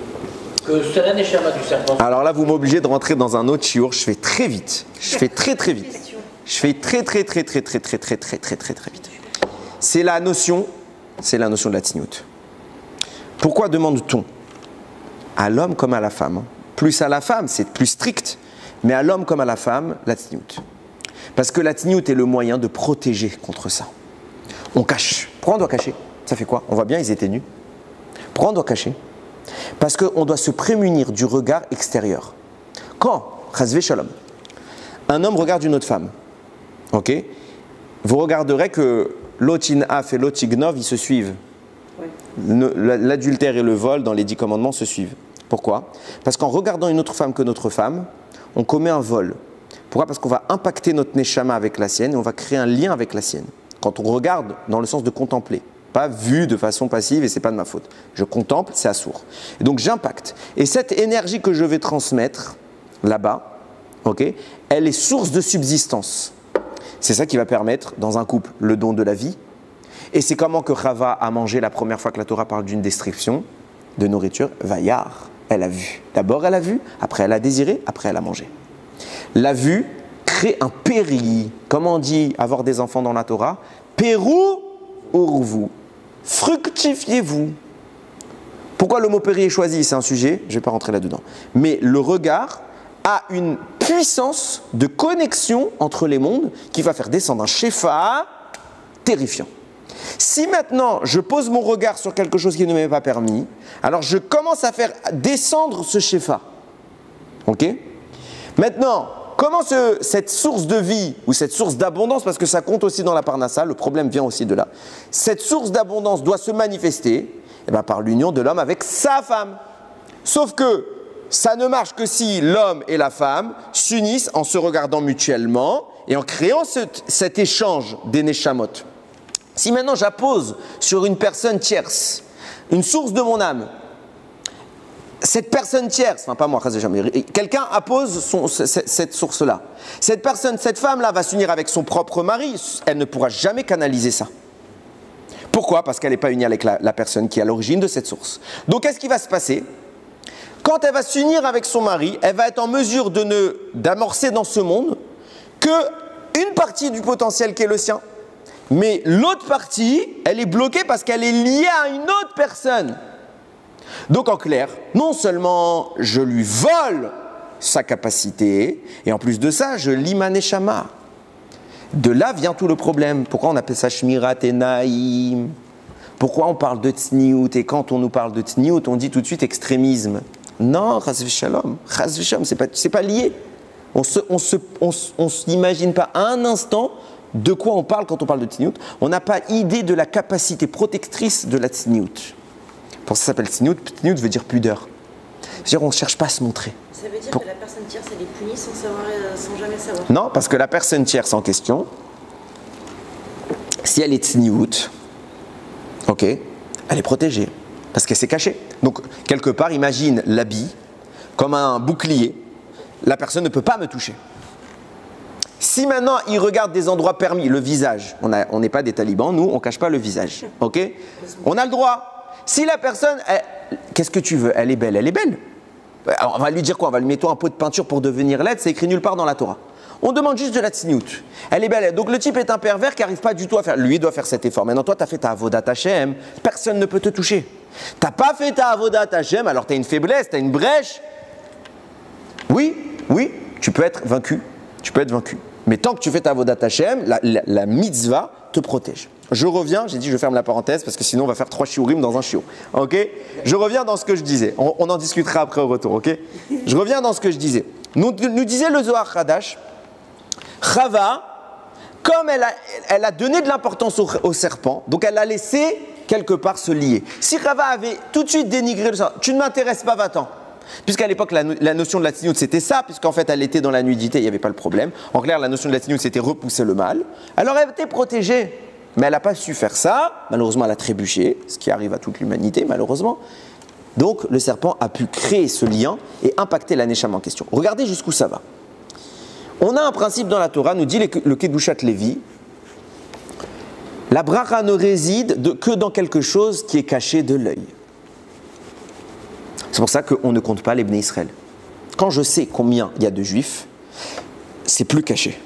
Que c'est la neshama du serpent. Alors là, vous m'obligez de rentrer dans un autre shiur. Je fais très vite. Je fais très vite. Je fais très vite. C'est la notion de la tzniut. Pourquoi demande-t-on à l'homme comme à la femme plus à la femme, c'est plus strict, mais à l'homme comme à la femme, la tsniout. Parce que la tsniout est le moyen de protéger contre ça. On cache. Pourquoi on doit cacher? Ça fait quoi? On voit bien, ils étaient nus. Pourquoi on doit cacher? Parce qu'on doit se prémunir du regard extérieur. Quand, chasvé shalom, un homme regarde une autre femme, ok, vous regarderez que l'otinaf et l'otignov, ils se suivent. L'adultère et le vol dans les 10 commandements se suivent. Pourquoi? Parce qu'en regardant une autre femme que notre femme, on commet un vol. Pourquoi? Parce qu'on va impacter notre neshama avec la sienne et on va créer un lien avec la sienne. Quand on regarde dans le sens de contempler, pas vu de façon passive et c'est pas de ma faute. Je contemple, c'est assourd. Et donc j'impacte. Et cette énergie que je vais transmettre là-bas, ok, elle est source de subsistance. C'est ça qui va permettre dans un couple le don de la vie. Et c'est comment que Chava a mangé la première fois que la Torah parle d'une description de nourriture. Vayar, elle a vu. D'abord elle a vu, après elle a désiré, après elle a mangé. La vue crée un péri. Comment on dit avoir des enfants dans la Torah? Pérou urvu. Fructifiez-vous. Pourquoi le mot péri est choisi? C'est un sujet, je ne vais pas rentrer là-dedans. Mais le regard a une puissance de connexion entre les mondes qui va faire descendre un shefa terrifiant. Si maintenant je pose mon regard sur quelque chose qui ne m'est pas permis, alors je commence à faire descendre ce shefa. Ok? Maintenant, comment cette source de vie ou cette source d'abondance, parce que ça compte aussi dans la parnassa, le problème vient aussi de là, cette source d'abondance doit se manifester par l'union de l'homme avec sa femme. Sauf que ça ne marche que si l'homme et la femme s'unissent en se regardant mutuellement et en créant cet échange des neshamot. Si maintenant j'appose sur une personne tierce une source de mon âme, cette personne tierce, enfin pas moi, quelqu'un appose cette source-là. Cette personne, cette femme-là va s'unir avec son propre mari, elle ne pourra jamais canaliser ça. Pourquoi? Parce qu'elle n'est pas unie avec la personne qui est à l'origine de cette source. Donc qu'est-ce qui va se passer? Quand elle va s'unir avec son mari, elle va être en mesure d'amorcer dans ce monde qu'une partie du potentiel qui est le sien. Mais l'autre partie, elle est bloquée parce qu'elle est liée à une autre personne. Donc en clair, non seulement je lui vole sa capacité, et en plus de ça, je lis ma neshama. De là vient tout le problème. Pourquoi on appelle ça shmirat enaim? Pourquoi on parle de tsniout? Et quand on nous parle de tsniout, on dit tout de suite extrémisme. Non, chas v'shalom, c'est pas lié. On s'imagine pas un instant de quoi on parle quand on parle de tsniout. On n'a pas idée de la capacité protectrice de la tsniout. Pour ça s'appelle tsniout. Tsniout veut dire pudeur. C'est-à-dire on ne cherche pas à se montrer. Ça veut dire que la personne tierce, elle est punie sans jamais savoir. Non, parce que la personne tierce en question, si elle est tsniout, ok, elle est protégée. Parce qu'elle s'est cachée. Donc, quelque part, imagine l'habit comme un bouclier. La personne ne peut pas me toucher. Si maintenant, il regarde des endroits permis, le visage, on n'est pas des talibans, nous, on ne cache pas le visage. Ok? On a le droit. Si la personne, qu'est-ce que tu veux? Elle est belle, elle est belle. Alors, on va lui dire quoi? On va lui mettre un pot de peinture pour devenir laide, c'est écrit nulle part dans la Torah. On demande juste de la tsniout. Elle est belle. Donc le type est un pervers qui n'arrive pas du tout à faire. Lui doit faire cet effort. Maintenant, toi, tu as fait ta avodat Hashem. Personne ne peut te toucher. Tu n'as pas fait ta avodat Hashem, alors tu as une faiblesse, tu as une brèche. Oui, tu peux être vaincu. Tu peux être vaincu. Mais tant que tu fais ta avodat Hashem, la mitzvah te protège. Je reviens, j'ai dit je ferme la parenthèse parce que sinon on va faire 3 shiurim dans un shiur. Ok? Je reviens dans ce que je disais. On en discutera après au retour. Ok? Je reviens dans ce que je disais. Nous disait le Zohar Hadash. Chava, comme elle a donné de l'importance au serpent, donc elle a laissé quelque part se lier. Si Chava avait tout de suite dénigré le serpent, tu ne m'intéresses pas, va-t'en. Puisqu'à l'époque, la notion de la tsniout, c'était ça, puisqu'en fait, elle était dans la nudité, il n'y avait pas le problème. En clair, la notion de la tsniout, c'était repousser le mal. Alors, elle était protégée, mais elle n'a pas su faire ça. Malheureusement, elle a trébuché, ce qui arrive à toute l'humanité, malheureusement. Donc, le serpent a pu créer ce lien et impacter la neshama en question. Regardez jusqu'où ça va. On a un principe dans la Torah, nous dit le Kedushat Lévi, la bracha ne réside que dans quelque chose qui est caché de l'œil. C'est pour ça qu'on ne compte pas les Bnei Israël. Quand je sais combien il y a de juifs, c'est plus caché.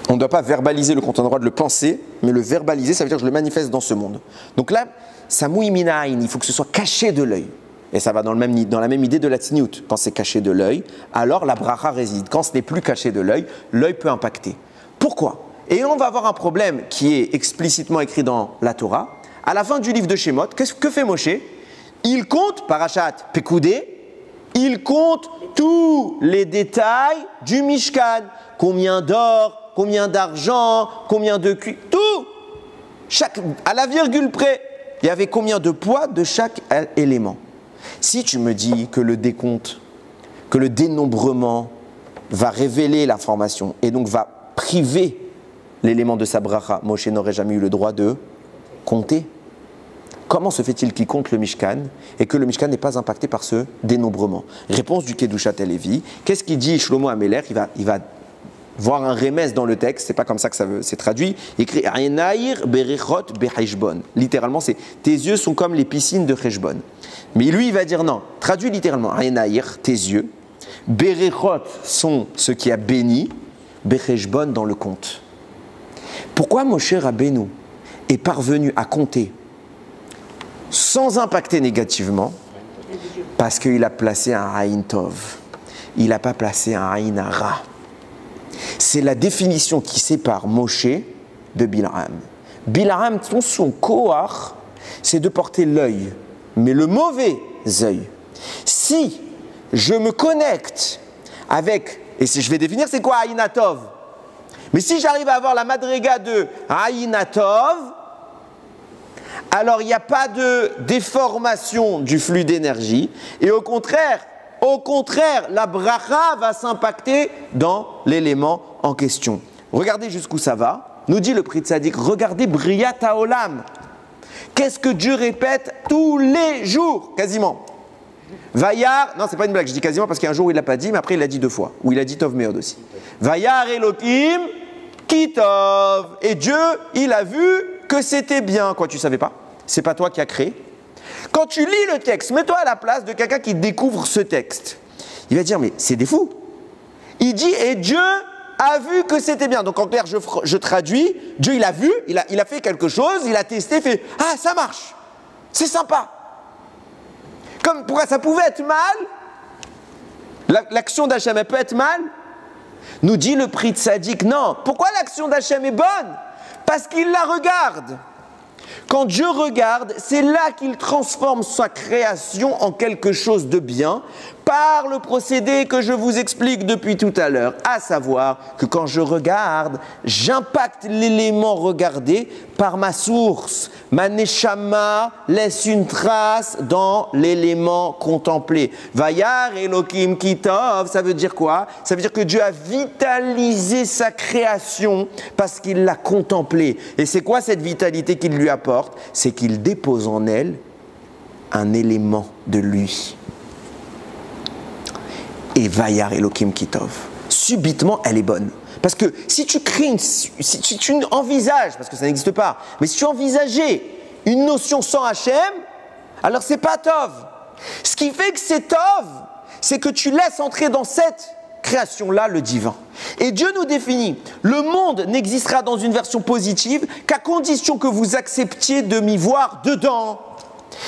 On ne doit pas verbaliser le compte, on a le droit de le penser, mais le verbaliser, ça veut dire que je le manifeste dans ce monde. Donc là, ça mouille minaïn, il faut que ce soit caché de l'œil. et ça va dans la même idée de la tsniout. Quand c'est caché de l'œil, alors la bracha réside. Quand ce n'est plus caché de l'œil peut impacter. Pourquoi? Et on va avoir un problème qui est explicitement écrit dans la Torah. À la fin du livre de Shemot, que fait Moshe? Il compte, parashat Pekoudé, il compte tous les détails du Mishkan. Combien d'or, combien d'argent, combien de cuivre, tout. À la virgule près, il y avait combien de poids de chaque élément. Si tu me dis que le décompte, que le dénombrement va révéler l'information et donc va priver l'élément de sa bracha, Moshe n'aurait jamais eu le droit de compter. Comment se fait-il qu'il compte le Mishkan et que le Mishkan n'est pas impacté par ce dénombrement? Réponse du Kedushat Levi. Qu'est-ce qu'il dit Shlomo Améler? Il va voir un remez dans le texte, c'est pas comme ça que c'est traduit. Il écrit Aïnaïr berechot beheshbon. Littéralement, c'est tes yeux sont comme les piscines de Heshbon. Mais lui, il va dire non. Traduit littéralement Aïnaïr, tes yeux. Berechot sont ceux qui a béni. Beheshbon dans le compte. Pourquoi Moshe Rabbeinu est parvenu à compter sans impacter négativement? Parce qu'il a placé un Aïn Tov. Il n'a pas placé un Aïn Hara. C'est la définition qui sépare Moshe de Bil'am. Bil'am, son koach, c'est de porter l'œil, mais le mauvais œil. Si je me connecte avec, et si je vais définir c'est quoi Aïn Tov, mais si j'arrive à avoir la madriga de Aïn Tov, alors il n'y a pas de déformation du flux d'énergie, et au contraire, la bracha va s'impacter dans l'élément en question. Regardez jusqu'où ça va. Nous dit le Pri Tzadik, regardez Briat Haolam. Qu'est-ce que Dieu répète tous les jours, quasiment? Vayar, non c'est pas une blague, je dis quasiment parce qu'il y a un jour où il l'a pas dit, mais après il l'a dit 2 fois, où il a dit Tov Meod aussi. Vayar Elohim Kitov. Et Dieu, il a vu que c'était bien. Quoi, tu savais pas? C'est pas toi qui as créé. Quand tu lis le texte, mets-toi à la place de quelqu'un qui découvre ce texte. Il va dire, mais c'est des fous. Il dit, et Dieu a vu que c'était bien. Donc en clair, je traduis, Dieu il a vu, il a fait quelque chose, il a testé, fait, ah ça marche, c'est sympa. Comme pourquoi ça pouvait être mal, l'action d'Hachem elle peut être mal. Nous dit le Pri Tzadik, non. Pourquoi l'action d'Hachem est bonne? Parce qu'il la regarde. Quand Dieu regarde, c'est là qu'il transforme sa création en quelque chose de bien par le procédé que je vous explique depuis tout à l'heure, à savoir que quand je regarde, j'impacte l'élément regardé par ma source. Ma neshama laisse une trace dans l'élément contemplé. Vayar Elohim Kitov, ça veut dire quoi? Ça veut dire que Dieu a vitalisé sa création parce qu'il l'a contemplée. Et c'est quoi cette vitalité qu'il lui apporte? C'est qu'il dépose en elle un élément de lui. Et Vayar Elohim Kitov. Subitement, elle est bonne. Parce que si tu crées si tu envisages, parce que ça n'existe pas, mais si tu envisageais une notion sans Hachem, alors c'est pas Tov. Ce qui fait que c'est Tov, c'est que tu laisses entrer dans cette création-là le divin. Et Dieu nous définit, le monde n'existera dans une version positive qu'à condition que vous acceptiez de m'y voir dedans.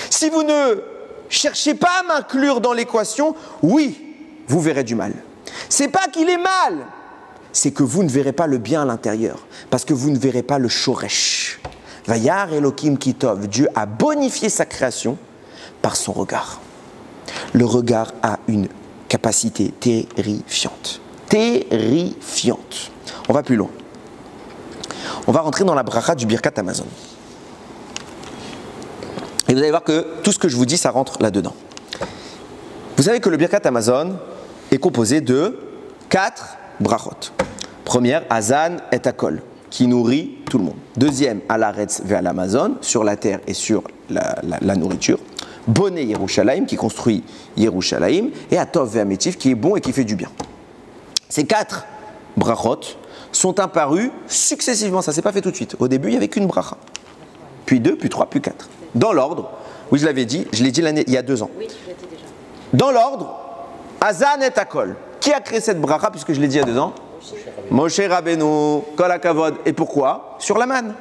Si vous ne cherchez pas à m'inclure dans l'équation, oui, vous verrez du mal. C'est pas qu'il est mal, c'est que vous ne verrez pas le bien à l'intérieur, parce que vous ne verrez pas le shoresh. Vayar Elohim Kitov, Dieu a bonifié sa création par son regard. Le regard a une capacité terrifiante. Terrifiante. On va plus loin. On va rentrer dans la bracha du Birkat Hamazon. Et vous allez voir que tout ce que je vous dis, ça rentre là-dedans. Vous savez que le Birkat Hamazon est composé de 4 brachot. Première, Hazan et Akol, qui nourrit tout le monde. Deuxième, Alaretz ve'al Amazon, sur la terre et sur la nourriture. Boné Yerushalayim, qui construit Yerushalayim. Et Atov ve'ametif, qui est bon et qui fait du bien. Ces 4 brachot sont apparus successivement. Ça ne s'est pas fait tout de suite. Au début, il n'y avait qu'une bracha. Puis 2, puis 3, puis 4. Dans l'ordre, oui, je l'avais dit, je l'ai dit il y a 2 ans. Oui, tu l'as dit déjà. Dans l'ordre, Hazan et Akol. Qui a créé cette bracha, puisque je l'ai dit il y a 2 ans? Moshe Rabbeinu, Kol HaKavod. Et pourquoi? Sur la manne.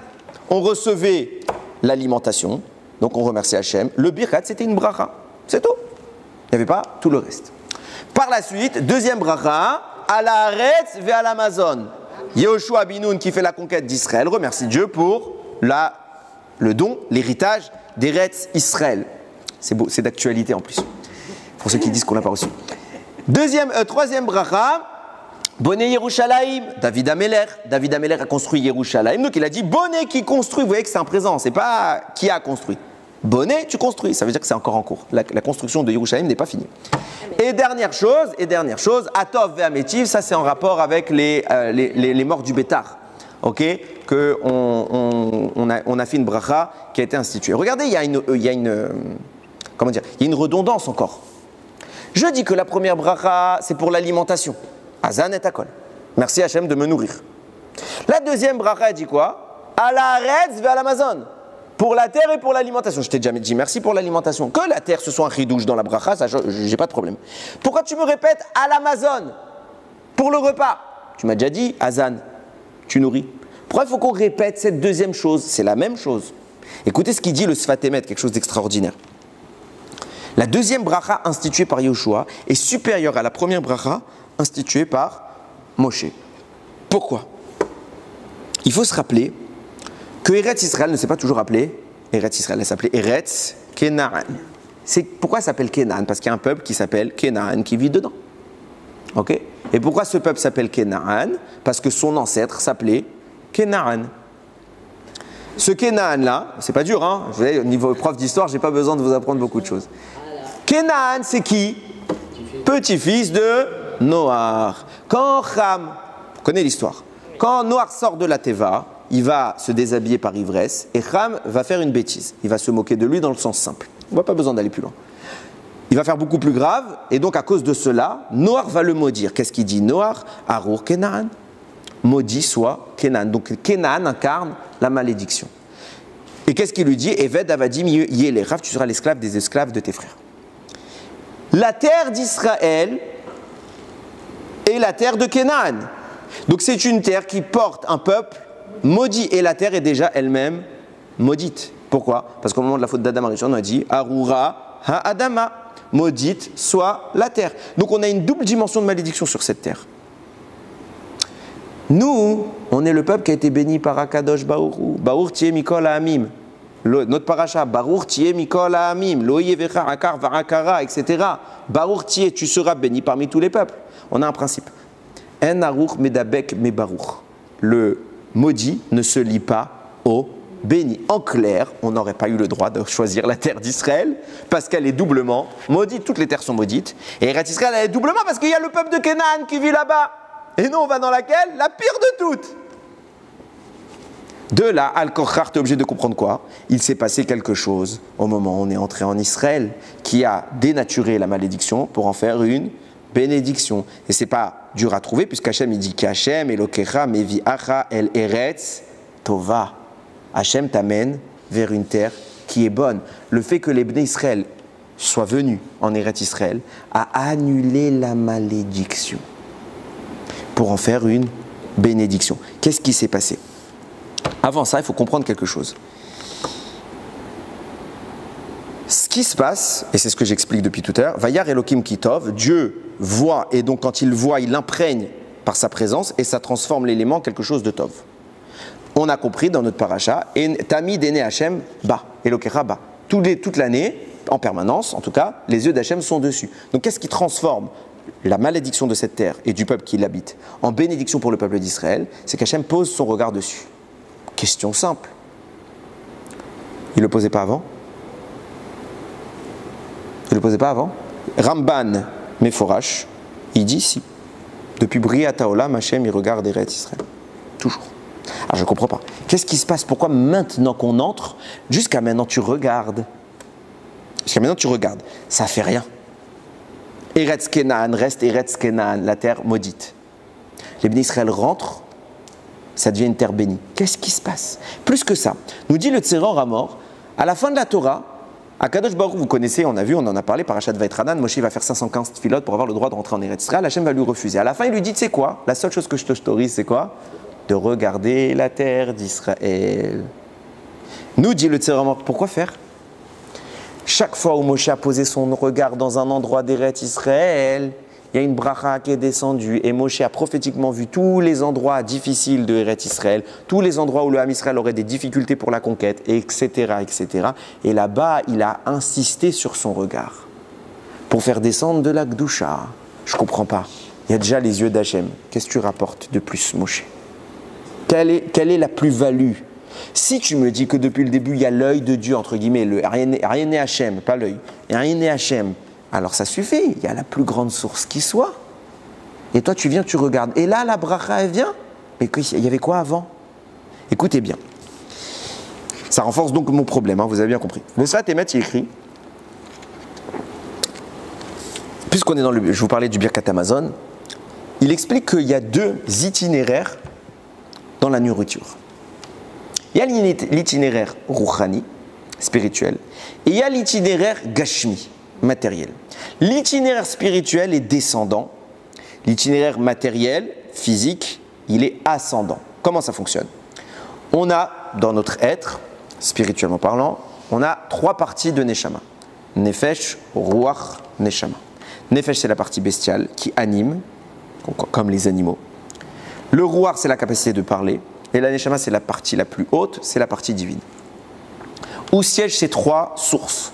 On recevait l'alimentation, donc on remercie Hachem. Le Birkat, c'était une bracha. C'est tout. Il n'y avait pas tout le reste. Par la suite, deuxième bracha, à la Haaretz ve à l'Amazon. Yehoshua Binoun qui fait la conquête d'Israël remercie Dieu pour le don, l'héritage d'Eretz Israël. C'est beau, c'est d'actualité en plus. Pour ceux qui disent qu'on l'a pas reçu. Troisième bracha, Boné Yerushalayim, David Ameler. David Ameler a construit Yerushalayim. Donc il a dit Boné qui construit. Vous voyez que c'est un présent, c'est pas qui a construit. Boné, tu construis. Ça veut dire que c'est encore en cours. La construction de Yerushalayim n'est pas finie. Et dernière chose, Atov ve'ametiv, ça c'est en rapport avec les morts du Bétar. Ok, que on a fait une bracha qui a été instituée. Regardez, il y a une redondance encore. Je dis que la première bracha, c'est pour l'alimentation. Azan et Akol. Merci Hachem de me nourrir. La deuxième bracha, elle dit quoi? À la Haaretz ve à l'Amazon. Pour la terre et pour l'alimentation. Je t'ai déjà dit merci pour l'alimentation. Que la terre ce soit un chidouche dans la bracha, ça, j'ai pas de problème. Pourquoi tu me répètes à l'Amazon? Pour le repas. Tu m'as déjà dit, Azan, tu nourris. Pourquoi il faut qu'on répète cette deuxième chose? C'est la même chose. Écoutez ce qu'il dit le Sfat Emet, quelque chose d'extraordinaire. La deuxième bracha instituée par Yehoshua est supérieure à la première bracha instituée par Moshe. Pourquoi? Il faut se rappeler que Eretz Israël ne s'est pas toujours appelé Eretz Israël, elle s'appelait Eretz Kenaan. Pourquoi ça s'appelle Kenaan? Parce qu'il y a un peuple qui s'appelle Kenaan qui vit dedans. Ok? Et pourquoi ce peuple s'appelle Kenaan? Parce que son ancêtre s'appelait Kenaan. Ce Kenaan-là, c'est pas dur, hein? Vous voyez, au niveau prof d'histoire, j'ai pas besoin de vous apprendre beaucoup de choses. Kenaan, c'est qui? Petit-fils de Noach. Quand Ham, vous connaissez l'histoire, quand Noach sort de la Teva, il va se déshabiller par ivresse et Ham va faire une bêtise. Il va se moquer de lui dans le sens simple. On n'a pas besoin d'aller plus loin. Il va faire beaucoup plus grave et donc à cause de cela, Noach va le maudire. Qu'est-ce qu'il dit Noach? Arur Kenaan. Maudit soit Kenaan. Donc Kenaan incarne la malédiction. Et qu'est-ce qu'il lui dit? Eved avadim yelechav, tu seras l'esclave des esclaves de tes frères. La terre d'Israël est la terre de Kenaan. Donc c'est une terre qui porte un peuple maudit et la terre est déjà elle-même maudite. Pourquoi? Parce qu'au moment de la faute d'Adam Arishon, on a dit Arura ha-Adama, maudite soit la terre. Donc on a une double dimension de malédiction sur cette terre. Nous, on est le peuple qui a été béni par Akadosh Baourou. Baour tiye mikol ha'amim. Notre paracha, Baruch tiye mikol ha'amim, lo yevecha akar varakara, etc. Baruch tiye, tu seras béni parmi tous les peuples. On a un principe. En aruch medabek me baruch. Le maudit ne se lie pas au béni. En clair, on n'aurait pas eu le droit de choisir la terre d'Israël parce qu'elle est doublement maudite. Toutes les terres sont maudites. Et Eretz Israël, elle est doublement parce qu'il y a le peuple de Canaan qui vit là-bas. Et nous, on va dans laquelle? La pire de toutes. De là, Al-Kochar, tu es obligé de comprendre quoi? Il s'est passé quelque chose au moment où on est entré en Israël qui a dénaturé la malédiction pour en faire une bénédiction. Et c'est pas dur à trouver puisque Hachem il dit qu'Hachem Elokecha mevi'acha el eretz tova. Hachem t'amène vers une terre qui est bonne. Le fait que les Bnei Israël soient venus en Eretz Israël a annulé la malédiction pour en faire une bénédiction. Qu'est-ce qui s'est passé? Avant ça, il faut comprendre quelque chose. Ce qui se passe, et c'est ce que j'explique depuis tout à l'heure, Vayar Elokim Kitov, Dieu voit, et donc quand il voit, il imprègne par sa présence, et ça transforme l'élément en quelque chose de Tov. On a compris dans notre paracha, Tami Dene Hachem Ba, Elokecha Ba. Toute l'année, en permanence, en tout cas, les yeux d'Hachem sont dessus. Donc qu'est-ce qui transforme la malédiction de cette terre et du peuple qui l'habite en bénédiction pour le peuple d'Israël? C'est qu'Hachem pose son regard dessus. Question simple. Il ne le posait pas avant? Il ne le posait pas avant? Ramban Meforash, il dit si. Depuis Briat Haolam, Hachem, il regarde Eretz Israël. Toujours. Alors je ne comprends pas. Qu'est-ce qui se passe? Pourquoi maintenant qu'on entre, jusqu'à maintenant tu regardes? Jusqu'à maintenant tu regardes. Ça ne fait rien. Eretz Kenaan reste Eretz Kenaan, la terre maudite. Les Bnei Israël rentrent, ça devient une terre bénie. Qu'est-ce qui se passe? Plus que ça, nous dit le Tseror Amor, à la fin de la Torah, à Kadosh Baruch, vous connaissez, on a vu, on en a parlé, Parashat Vaïtranan, Moshe va faire 515 tefilot pour avoir le droit de rentrer en Eretz Israël, Hachem va lui refuser. À la fin, il lui dit, tu sais quoi? La seule chose que je t'autorise, c'est quoi? De regarder la terre d'Israël. Nous dit le Tseror Amor, pourquoi faire? Chaque fois où Moshe a posé son regard dans un endroit d'Eretz Israël, il y a une bracha qui est descendue et Moshe a prophétiquement vu tous les endroits difficiles de Eretz Israël, tous les endroits où le Ham Israël aurait des difficultés pour la conquête, etc., etc. Et là-bas, il a insisté sur son regard pour faire descendre de la Gdusha. Je ne comprends pas. Il y a déjà les yeux d'Hachem. Qu'est-ce que tu rapportes de plus, Moshe? Quelle est la plus-value? Si tu me dis que depuis le début, il y a l'œil de Dieu, entre guillemets, le rien n'est Hachem, pas l'œil, rien n'est Hachem, alors ça suffit, il y a la plus grande source qui soit. Et toi, tu viens, tu regardes. Et là, la bracha, elle vient. Mais il y avait quoi avant? Écoutez bien. Ça renforce donc mon problème, hein, vous avez bien compris. Le Sfat Emet, il écrit, puisqu'on est je vous parlais du Birkat Amazon, il explique qu'il y a 2 itinéraires dans la nourriture. Il y a l'itinéraire Rouhani, spirituel, et il y a l'itinéraire Gashmi, matériel. L'itinéraire spirituel est descendant, l'itinéraire matériel, physique, il est ascendant. Comment ça fonctionne? On a, dans notre être, spirituellement parlant, on a 3 parties de Neshama. Nefesh, Ruach, Neshama. Nefesh, c'est la partie bestiale qui anime, comme les animaux. Le Ruach, c'est la capacité de parler. Et la Neshama, c'est la partie la plus haute, c'est la partie divine. Où siègent ces 3 sources?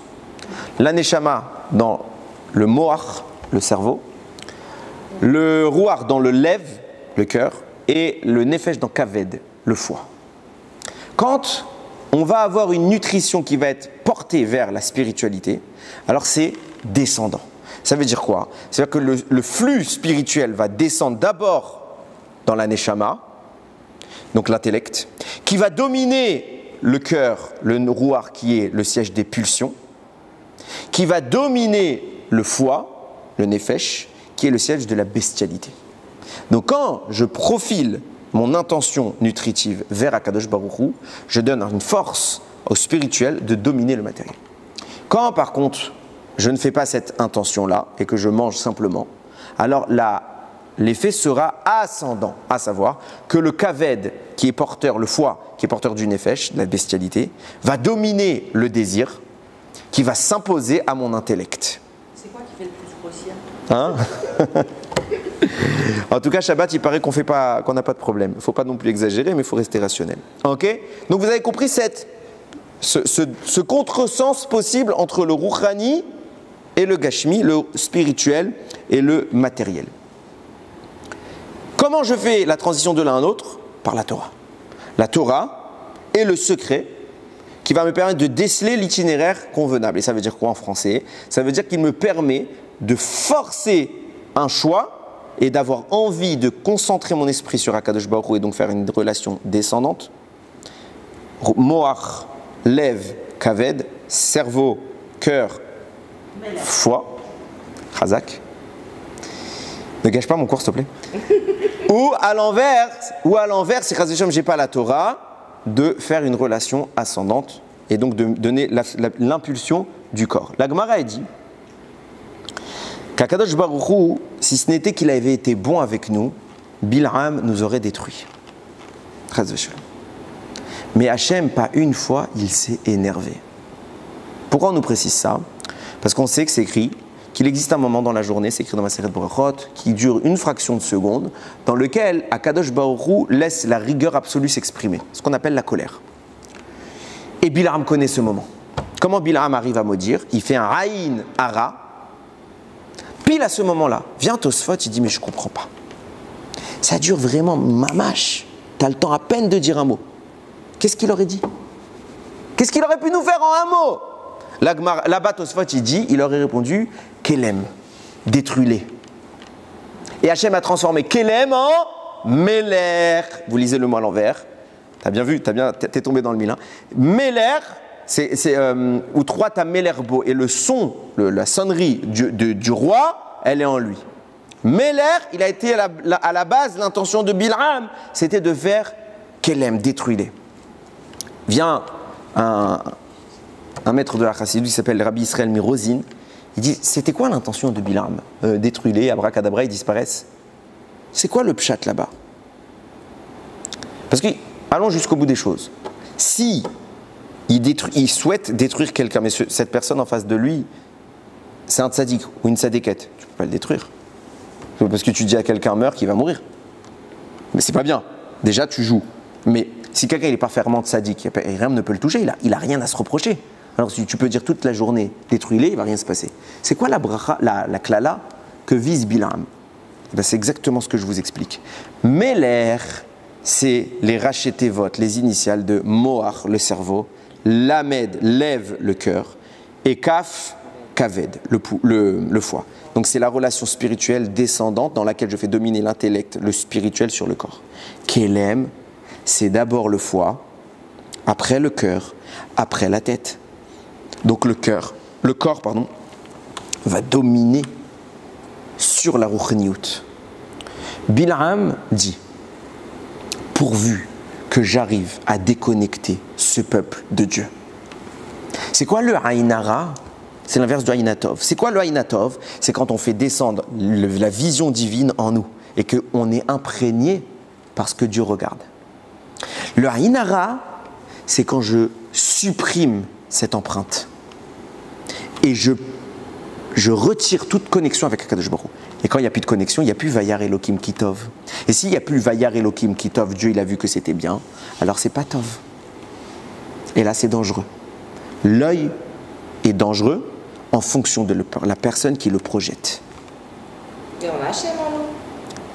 La Neshama dans le Moach, le cerveau. Le Ruach dans le Lev, le cœur. Et le Nefesh dans Kaved, le foie. Quand on va avoir une nutrition qui va être portée vers la spiritualité, alors c'est descendant. Ça veut dire quoi? C'est-à-dire que le flux spirituel va descendre d'abord dans la Neshama, donc l'intellect, qui va dominer le cœur, le Ruach qui est le siège des pulsions, qui va dominer le foie, le Nefesh, qui est le siège de la bestialité. Donc quand je profile mon intention nutritive vers Akadosh Baruch Hu, je donne une force au spirituel de dominer le matériel. Quand par contre, je ne fais pas cette intention-là et que je mange simplement, alors l'effet sera ascendant, à savoir que le kaved, qui est porteur, le foie, qui est porteur du nefesh, de la bestialité, va dominer le désir, qui va s'imposer à mon intellect. C'est quoi qui fait le plus grossir? Hein? En tout cas, Shabbat, il paraît qu'on n'a pas de problème. Il ne faut pas non plus exagérer, mais il faut rester rationnel. Ok? Donc vous avez compris ce contresens possible entre le Rouhani et le Gashmi, le spirituel et le matériel. Comment je fais la transition de l'un à l'autre? Par la Torah. La Torah est le secret qui va me permettre de déceler l'itinéraire convenable. Et ça veut dire quoi en français? Ça veut dire qu'il me permet de forcer un choix et d'avoir envie de concentrer mon esprit sur Akadosh Baruch Hu et donc faire une relation descendante. Moach, Lev, Kaved, cerveau, cœur, foie, Chazak. Ne gâche pas mon cours, s'il te plaît. Ou à l'envers, si je n'ai pas la Torah, de faire une relation ascendante et donc de donner l'impulsion du corps. La Gemara a dit qu'Akadosh Baruch Hu, si ce n'était qu'il avait été bon avec nous, Bil'am nous aurait détruits. Mais Hachem, pas une fois, il s'est énervé. Pourquoi on nous précise ça? Parce qu'on sait que c'est écrit qu'il existe un moment dans la journée, c'est écrit dans Maseret Berachot, qui dure une fraction de seconde, dans lequel Akadosh Baruch Hu laisse la rigueur absolue s'exprimer, ce qu'on appelle la colère. Et Bil'am connaît ce moment. Comment Bil'am arrive à maudire? Il fait un Haïn Hara. Pile à ce moment-là, vient Tosfot, il dit mais je ne comprends pas. Ça dure vraiment mamache. Tu as le temps à peine de dire un mot. Qu'est-ce qu'il aurait dit? Qu'est-ce qu'il aurait pu nous faire en un mot? Là-bas, Tosfot, il aurait répondu Kelem, détruis-les. Et Hachem a transformé Kelem en Meler. Vous lisez le mot à l'envers. T'as bien vu, t'es tombé dans le mille. Hein. Meler, ou trois t'as Melerbo. Et le son, la sonnerie du roi, elle est en lui. Meler, il a été à la base, l'intention de Bil'am, c'était de faire Kelem, détruis-les. Vient un maître de la Chassidut qui s'appelle Rabbi Israël Mirozin. Il dit, c'était quoi l'intention de Bil'am? Détruis-les, abracadabra, ils disparaissent. C'est quoi le pshat là-bas? Parce que, allons jusqu'au bout des choses. Si il souhaite détruire quelqu'un, mais cette personne en face de lui, c'est un tzaddik ou une tzadikette. Tu ne peux pas le détruire. Parce que tu dis à quelqu'un meurt qu'il va mourir. Mais c'est pas bien. Déjà, tu joues. Mais si quelqu'un il est parfaitement tzaddik, rien ne peut le toucher, il a rien à se reprocher. Alors si tu peux dire toute la journée, détruis-les, il ne va rien se passer. C'est quoi la bracha, la klala que vise Bilam? Ben, c'est exactement ce que je vous explique. Meler, c'est les rachetevot, les initiales de Moach, le cerveau, Lamed, lève, le cœur, et Kaf, Kaved, le foie. Donc c'est la relation spirituelle descendante dans laquelle je fais dominer l'intellect, le spirituel sur le corps. Kelem, c'est d'abord le foie, après le cœur, après la tête. Donc le corps, va dominer sur la Ruchniout. Bil'am dit, pourvu que j'arrive à déconnecter ce peuple de Dieu. C'est quoi le Aïnara? C'est l'inverse du Aïnatov. C'est quoi le Aïnatov? C'est quand on fait descendre la vision divine en nous et qu'on est imprégné par ce que Dieu regarde. Le Aïnara, c'est quand je supprime cette empreinte et je retire toute connexion avec Akadosh Baruch Hu. Et quand il n'y a plus de connexion, il n'y a plus Vayar Elokim Kitov. Et s'il n'y a plus Vayar Elokim Kitov, Dieu il a vu que c'était bien, alors c'est pas Tov. Et là c'est dangereux. L'œil est dangereux en fonction de la personne qui le projette. Et on a Hachem en nous.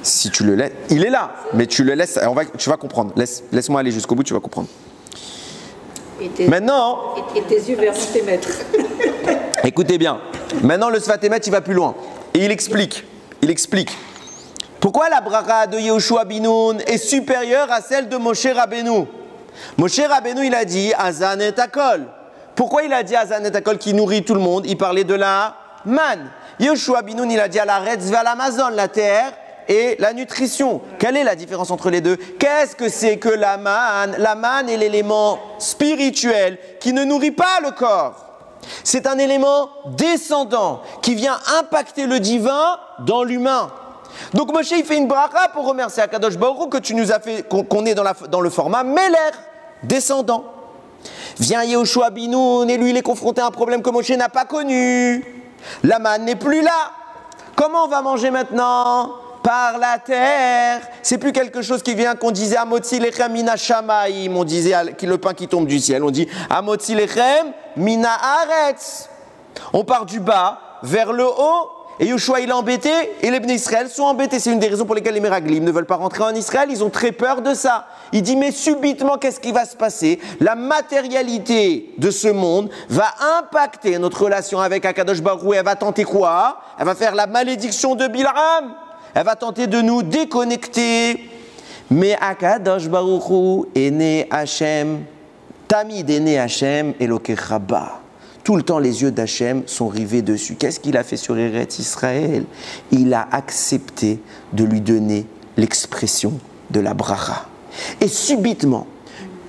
Si tu le laisses, il est là, mais tu le laisses, tu vas comprendre. Laisse-moi aller jusqu'au bout, tu vas comprendre. Maintenant, et tes yeux verront tes maîtres. Écoutez bien. Maintenant, le Sfatemet, il va plus loin. Et il explique. Pourquoi la bracha de Yehoshua Binoun est supérieure à celle de Moshe Rabbeinu? Moshe Rabbeinu, il a dit Azan et Akol. Pourquoi il a dit Azan et Akol qui nourrit tout le monde? Il parlait de la manne. Yehoshua Binoun, il a dit à la Retz vers l'Amazon, la terre et la nutrition. Quelle est la différence entre les deux? Qu'est-ce que c'est que la manne? La manne est l'élément spirituel qui ne nourrit pas le corps. C'est un élément descendant qui vient impacter le divin dans l'humain. Donc Moshe il fait une bracha pour remercier Akadosh Baruch Hu que tu nous as fait, qu'on est dans le format Meler, descendant. Vient Yehoshua Binoun et lui il est confronté à un problème que Moshe n'a pas connu. La manne n'est plus là. Comment on va manger maintenant? Par la terre. C'est plus quelque chose qui vient qu'on disait Amotzi lechem mina shamaim. On disait le pain qui tombe du ciel. On dit Amotzi lechem mina aretz. On part du bas vers le haut. Et Yoshua il est embêté et les Bnei Israël sont embêtés. C'est une des raisons pour lesquelles les Meraglim ne veulent pas rentrer en Israël. Ils ont très peur de ça. Il dit mais subitement qu'est-ce qui va se passer? La matérialité de ce monde va impacter notre relation avec Akadosh Baruch Hu. Elle va tenter quoi? Elle va faire la malédiction de Bil'am. Elle va tenter de nous déconnecter. Mais Akadosh Baruch Hu est né Hachem. Tamid est né Hachem Elokei Rabba. Tout le temps, les yeux d'Hachem sont rivés dessus. Qu'est-ce qu'il a fait sur Eretz Israël? Il a accepté de lui donner l'expression de la bracha. Et subitement,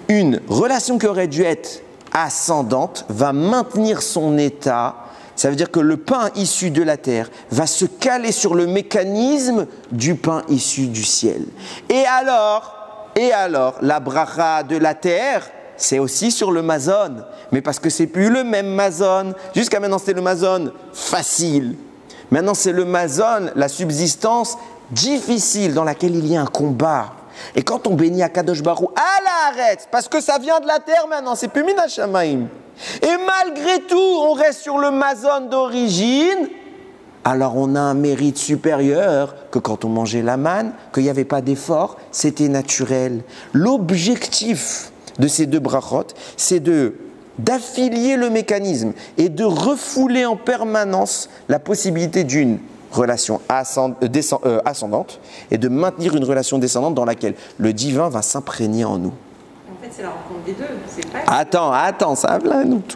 une relation qui aurait dû être ascendante va maintenir son état. Ça veut dire que le pain issu de la terre va se caler sur le mécanisme du pain issu du ciel. Et alors, la bracha de la terre, c'est aussi sur le mazon, mais parce que c'est plus le même mazon. Jusqu'à maintenant, c'était le mazon facile. Maintenant, c'est le mazon, la subsistance difficile dans laquelle il y a un combat. Et quand on bénit à Kadosh Baruch à la arrête, parce que ça vient de la terre maintenant, c'est plus mina shamaim. Et malgré tout, on reste sur le mazon d'origine. Alors on a un mérite supérieur que quand on mangeait la manne, qu'il n'y avait pas d'effort, c'était naturel. L'objectif de ces deux brachot, c'est d'affilier le mécanisme et de refouler en permanence la possibilité d'une relation ascendante et de maintenir une relation descendante dans laquelle le divin va s'imprégner en nous. En fait, c'est la rencontre des deux. C'est pas... Attends, ça a vlanout.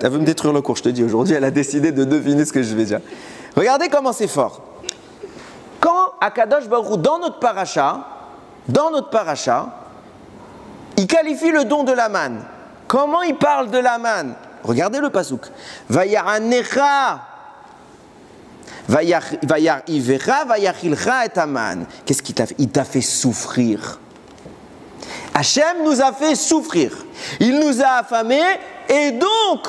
Elle veut me détruire le cours, je te dis. Aujourd'hui, elle a décidé de deviner ce que je vais dire. Regardez comment c'est fort. Quand Akadosh Baruch Hu, dans notre paracha, il qualifie le don de la manne. Comment il parle de la manne? Regardez le pasouk. Vayaranecha, vayar ivera, vayachilcha et aman. Qu'est-ce qu'il t'a fait? Il t'a fait souffrir. Hachem nous a fait souffrir. Il nous a affamés et donc,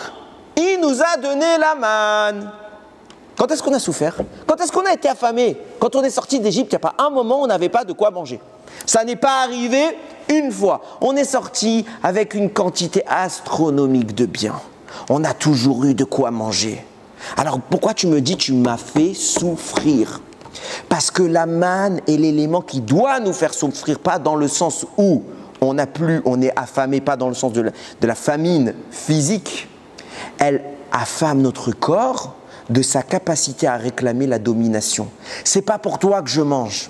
il nous a donné la manne. Quand est-ce qu'on a souffert? Quand est-ce qu'on a été affamé? Quand on est sorti d'Égypte, il n'y a pas un moment où on n'avait pas de quoi manger. Ça n'est pas arrivé une fois. On est sorti avec une quantité astronomique de biens. On a toujours eu de quoi manger. Alors pourquoi tu me dis tu m'as fait souffrir? Parce que la manne est l'élément qui doit nous faire souffrir, pas dans le sens où on est affamé, pas dans le sens de la famine physique. Elle affame notre corps de sa capacité à réclamer la domination. C'est pas pour toi que je mange.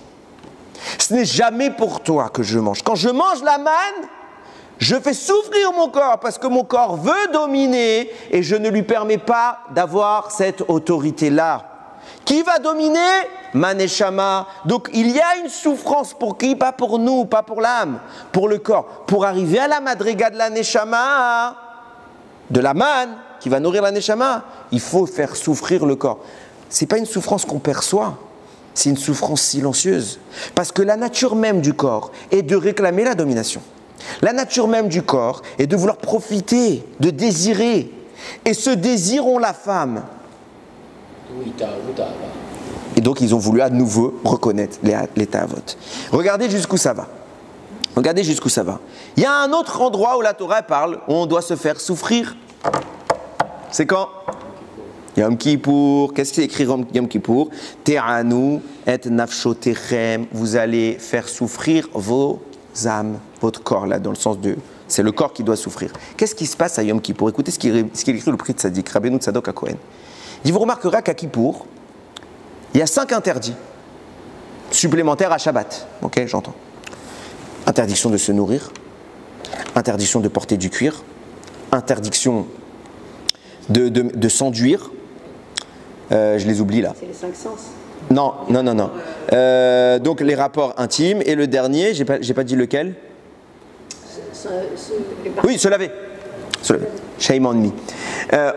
Ce n'est jamais pour toi que je mange. Quand je mange la manne, je fais souffrir mon corps parce que mon corps veut dominer et je ne lui permets pas d'avoir cette autorité-là. Qui va dominer? Ma neshama. Donc il y a une souffrance pour qui? Pas pour nous, pas pour l'âme, pour le corps. Pour arriver à la madriga de la neshama, de la manne qui va nourrir la neshama, il faut faire souffrir le corps. Ce n'est pas une souffrance qu'on perçoit, c'est une souffrance silencieuse. Parce que la nature même du corps est de réclamer la domination. La nature même du corps est de vouloir profiter, de désirer. Et ce désir, on l'affame. Et donc ils ont voulu à nouveau reconnaître les ta'avot. Regardez jusqu'où ça va. Regardez jusqu'où ça va. Il y a un autre endroit où la Torah parle, où on doit se faire souffrir. C'est quand? Yom Kippour. Qu'est-ce qu'il écrit Yom Kippour? Te'anu et nafshotechem. Vous allez faire souffrir vos âmes, votre corps, là, dans le sens de... C'est le corps qui doit souffrir. Qu'est-ce qui se passe à Yom Kippour? Écoutez ce qu'il écrit le Pri Tzadik, Rabbeinu Tzadok HaKohen. Il vous remarquera qu'à Kippour, il y a 5 interdits supplémentaires à Shabbat. Ok, j'entends. Interdiction de se nourrir, interdiction de porter du cuir, interdiction de s'enduire. Je les oublie là. C'est les 5 sens. Non. Donc les rapports intimes. Et le dernier, j'ai pas dit lequel. Oui, se laver. Shame on me.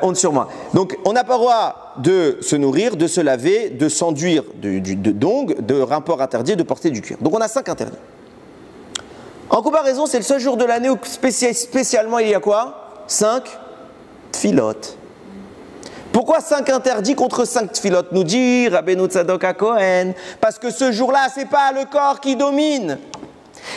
Honte sur moi. Donc on n'a pas le droit de se nourrir, de se laver, de s'enduire d'ongles, de rapports interdits, de porter du cuir. Donc on a 5 interdits. En comparaison, c'est le seul jour de l'année où spécialement il y a quoi? 5 tfilotes. Pourquoi 5 interdits contre 5 tfilotes? Nous dit Rabbeinu Tzadok HaKohen. Parce que ce jour-là, ce n'est pas le corps qui domine.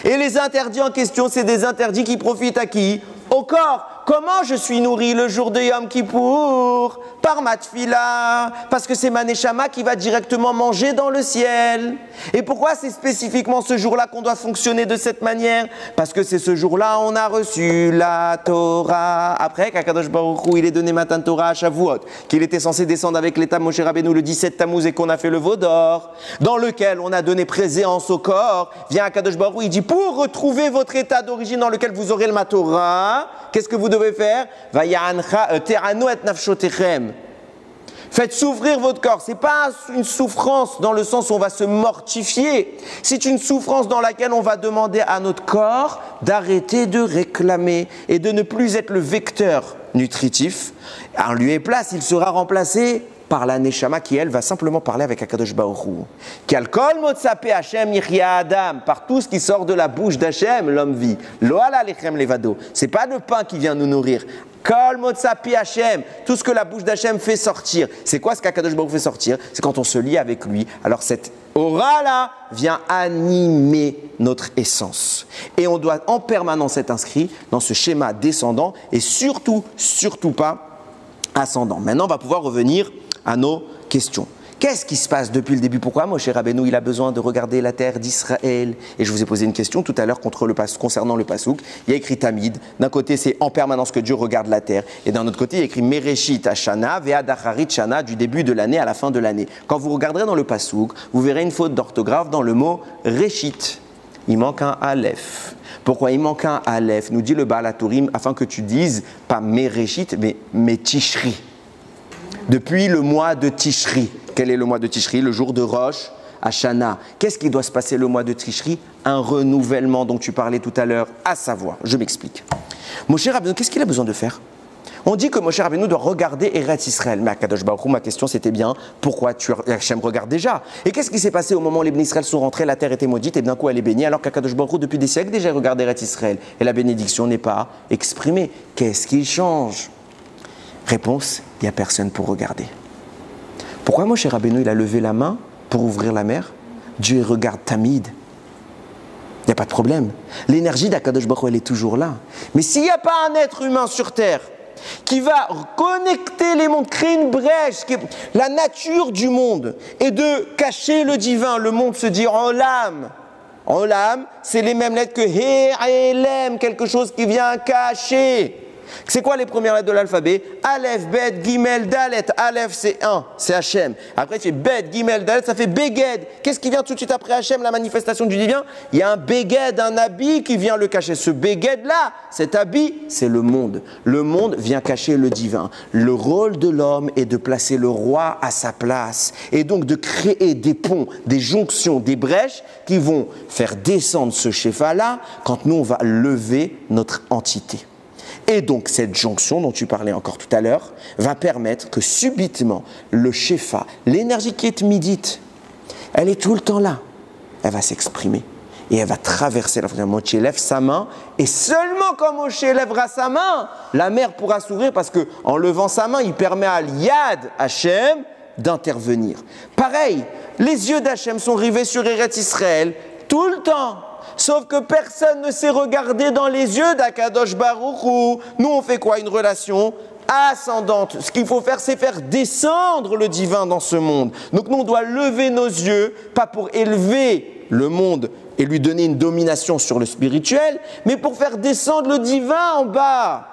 Et les interdits en question, c'est des interdits qui profitent à qui? Au corps. Comment je suis nourri le jour de Yom Kippour? Par ma tfila. Parce que c'est ma neshama qui va directement manger dans le ciel. Et pourquoi c'est spécifiquement ce jour-là qu'on doit fonctionner de cette manière? Parce que c'est ce jour-là on a reçu la Torah. Après qu'Akadosh Baruch Hu, il est donné Matan Torah à Shavuot, qu'il était censé descendre avec l'état Moshe Rabbeinu le 17 Tammuz et qu'on a fait le veau d'or, dans lequel on a donné préséance au corps, vient Akadosh Baruch Hu, il dit pour retrouver votre état d'origine dans lequel vous aurez le Matorah, qu'est-ce que vous devez faire? Te'anu et nafshotechem. Faites souffrir votre corps. Ce n'est pas une souffrance dans le sens où on va se mortifier. C'est une souffrance dans laquelle on va demander à notre corps d'arrêter de réclamer et de ne plus être le vecteur nutritif. En lieu et place, il sera remplacé par la Neshama qui, elle, va simplement parler avec Akadosh Baruch Hu. Kal kol motzapé Hashem yichya Adam. Par tout ce qui sort de la bouche d'Hachem, l'homme vit. Lo ala lechem levado. C'est pas le pain qui vient nous nourrir. Kol motzapi Hashem, tout ce que la bouche d'Hachem fait sortir. C'est quoi ce qu'Akadosh Baruch Hu fait sortir? C'est quand on se lie avec lui. Alors cette aura-là vient animer notre essence. Et on doit en permanence être inscrit dans ce schéma descendant et surtout pas ascendant. Maintenant, on va pouvoir revenir à nos questions. Qu'est-ce qui se passe depuis le début? Pourquoi Moshe Rabbeinu il a besoin de regarder la terre d'Israël? Et je vous ai posé une question tout à l'heure concernant le Passouk. Il y a écrit Tamid. D'un côté, c'est en permanence que Dieu regarde la terre. Et d'un autre côté, il y a écrit Mereshit Hashana Ve'ad Acharit Shana, du début de l'année à la fin de l'année. Quand vous regarderez dans le Passouk, vous verrez une faute d'orthographe dans le mot Reshit. Il manque un Aleph. Pourquoi il manque un Aleph? Nous dit le Baal HaTurim, afin que tu dises pas Mereshit, mais Tishri. Depuis le mois de Tishri. Quel est le mois de Tishri? Le jour de Rosh Hashanah. Qu'est-ce qui doit se passer le mois de Tishri? Un renouvellement dont tu parlais tout à l'heure, à savoir, je m'explique. Moshe Rabbeinu, qu'est-ce qu'il a besoin de faire? On dit que Moshe Rabbeinu doit regarder Eretz Israël. Mais à Kadosh Baruch Hu, ma question c'était bien, pourquoi Hachem regarde déjà? Et qu'est-ce qui s'est passé au moment où les Bnei Israël sont rentrés, la terre était maudite et d'un coup elle est bénie, alors qu'Akadosh Baruch Hu, depuis des siècles déjà, regarde Eretz Israël. Et la bénédiction n'est pas exprimée. Qu'est-ce qui change? Réponse, il n'y a personne pour regarder. Pourquoi Moshe Rabbeinu, il a levé la main pour ouvrir la mer? Dieu regarde Tamid. Il n'y a pas de problème. L'énergie d'Akadosh Baruch Hu, elle est toujours là. Mais s'il n'y a pas un être humain sur terre qui va connecter les mondes, créer une brèche, la nature du monde, et de cacher le divin, le monde se dit en l'âme. En l'âme, c'est les mêmes lettres que He, Elem, quelque chose qui vient cacher. C'est quoi les premières lettres de l'alphabet? Aleph, Bet, Gimel, Dalet. Aleph, c'est 1, c'est Hachem. Après, tu fais Bet, Gimel, Dalet, ça fait Beged. Qu'est-ce qui vient tout de suite après Hachem, la manifestation du divin? Il y a un Beged, un habit qui vient le cacher. Ce Beged-là, cet habit, c'est le monde. Le monde vient cacher le divin. Le rôle de l'homme est de placer le roi à sa place. Et donc de créer des ponts, des jonctions, des brèches qui vont faire descendre ce Shefa-là quand nous, on va lever notre entité. Et donc cette jonction dont tu parlais encore tout à l'heure va permettre que subitement le Shefa, l'énergie qui est midite, elle est tout le temps là, elle va s'exprimer et elle va traverser la frontière. Moshe lève sa main et seulement quand Moshe lèvera sa main, la mer pourra s'ouvrir parce qu'en levant sa main, il permet à Yad Hachem d'intervenir. Pareil, les yeux d'Hachem sont rivés sur Eretz Israël tout le temps. Sauf que personne ne s'est regardé dans les yeux d'Akadosh Baruch Hu. Nous, on fait quoi? Une relation ascendante. Ce qu'il faut faire, c'est faire descendre le divin dans ce monde. Donc nous, on doit lever nos yeux, pas pour élever le monde et lui donner une domination sur le spirituel, mais pour faire descendre le divin en bas.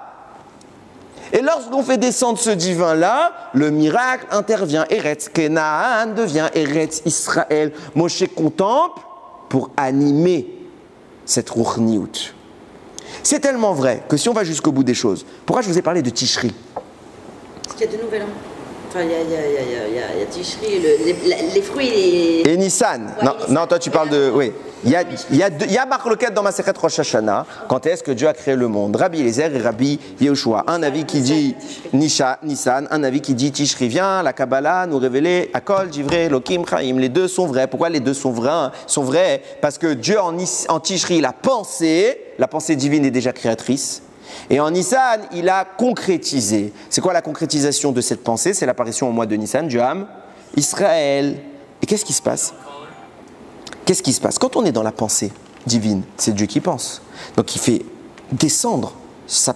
Et lorsqu'on fait descendre ce divin-là, le miracle intervient. Eretz Kenaan devient Eretz Israël. Moshe contemple pour animer cette Ruchniout. C'est tellement vrai que si on va jusqu'au bout des choses, pourquoi je vous ai parlé de Tishri? Parce qu'il y a deux nouvel an. Enfin, il y a Tishri, les fruits et Nissan. Ouais, non, toi tu parles de... Oui. Il y a Marloquette dans Masechet Rosh Hashanah. Quand est-ce que Dieu a créé le monde? Rabbi Eliezer et Rabbi Yehoshua. Un avis qui dit Nissan, un avis qui dit Tishri. Vient la Kabbalah nous révéler Akol, Jivrei, Lokim, Chaim. Les deux sont vrais. Pourquoi les deux sont vrais? Parce que Dieu en Tishri, il a pensé. La pensée divine est déjà créatrice. Et en Nissan, il a concrétisé. C'est quoi la concrétisation de cette pensée? C'est l'apparition au mois de Nissan du Ham Israël. Et qu'est-ce qui se passe? Qu'est-ce qui se passe? Quand on est dans la pensée divine, c'est Dieu qui pense. Donc il fait descendre sa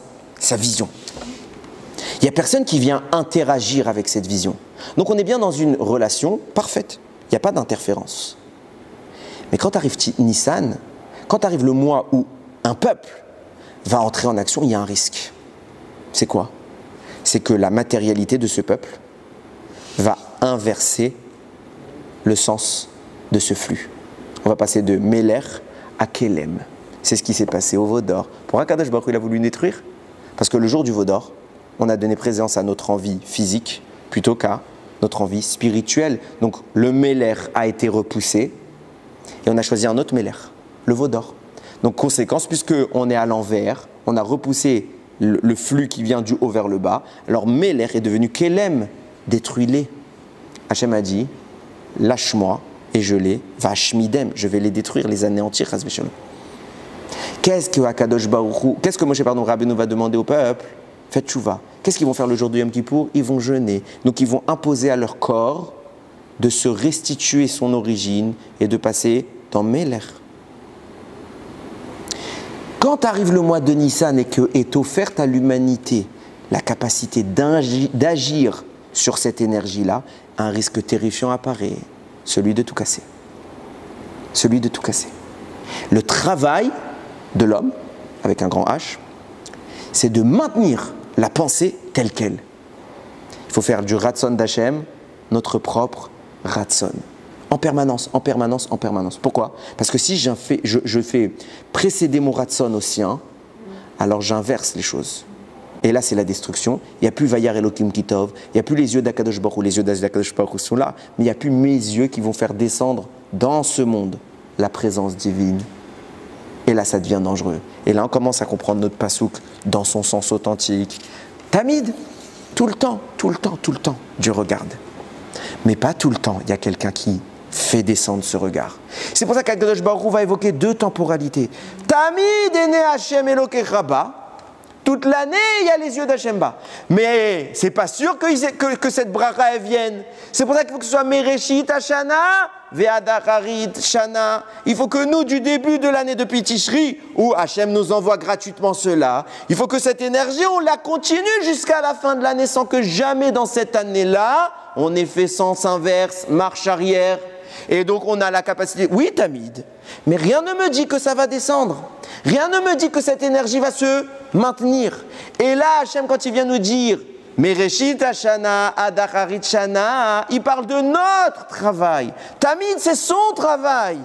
vision. Il n'y a personne qui vient interagir avec cette vision. Donc on est bien dans une relation parfaite. Il n'y a pas d'interférence. Mais quand arrive Nissan, quand arrive le mois où un peuple va entrer en action, il y a un risque. C'est quoi? C'est que la matérialité de ce peuple va inverser le sens de ce flux. On va passer de Meler à Kelem. C'est ce qui s'est passé au Vaudor. Pourquoi Kadosh Baruch Hu il a voulu détruire? Parce que le jour du Vaudor, on a donné présence à notre envie physique plutôt qu'à notre envie spirituelle. Donc le Meler a été repoussé et on a choisi un autre Meler, le Vaudor. Donc conséquence, puisqu'on est à l'envers, on a repoussé le flux qui vient du haut vers le bas. Alors Meler est devenu Kelem, détruis-les. Hachem a dit, lâche-moi et je les vashmidem, je vais les détruire, les anéantir. Qu'est-ce que Moshe Rabbeinu va demander au peuple? Faites tchouva. Qu'est-ce qu'ils vont faire le jour du Yom Kippour? Ils vont jeûner. Donc ils vont imposer à leur corps de se restituer son origine et de passer dans Meler. Quand arrive le mois de Nissan et qu'est offerte à l'humanité la capacité d'agir sur cette énergie-là, un risque terrifiant apparaît, celui de tout casser. Celui de tout casser. Le travail de l'homme, avec un grand H, c'est de maintenir la pensée telle qu'elle. Il faut faire du Ratson d'Hachem, notre propre Ratson. En permanence, en permanence, en permanence. Pourquoi? Parce que si je fais précéder mon Ratson au sien, alors j'inverse les choses. Et là, c'est la destruction. Il n'y a plus Vayar Elokim Kitov, il n'y a plus les yeux d'Akadosh Baruch Hu, les yeux d'Akadosh Baruch Hu sont là, mais il n'y a plus mes yeux qui vont faire descendre dans ce monde la présence divine. Et là, ça devient dangereux. Et là, on commence à comprendre notre pasouk dans son sens authentique. Tamid, tout le temps, Dieu regarde. Mais pas tout le temps, il y a quelqu'un qui fait descendre ce regard. C'est pour ça qu'Akadosh Baruch Hu va évoquer deux temporalités. Tamid ene Hashem Elokecha ba. Toute l'année, il y a les yeux d'Hachem ba. Mais c'est pas sûr que cette bracha elle vienne. C'est pour ça qu'il faut que ce soit Mereshit Hashana, Ve'adacharit Shana. Il faut que nous, du début de l'année depuis Tishri, où Hachem nous envoie gratuitement cela, il faut que cette énergie, on la continue jusqu'à la fin de l'année sans que jamais dans cette année-là, on ait fait sens inverse, marche arrière. Et donc on a la capacité, oui Tamid, mais rien ne me dit que ça va descendre. Rien ne me dit que cette énergie va se maintenir. Et là, Hachem, quand il vient nous dire Mereshit Hashana, Adacharit Shana, il parle de notre travail. Tamid, c'est son travail.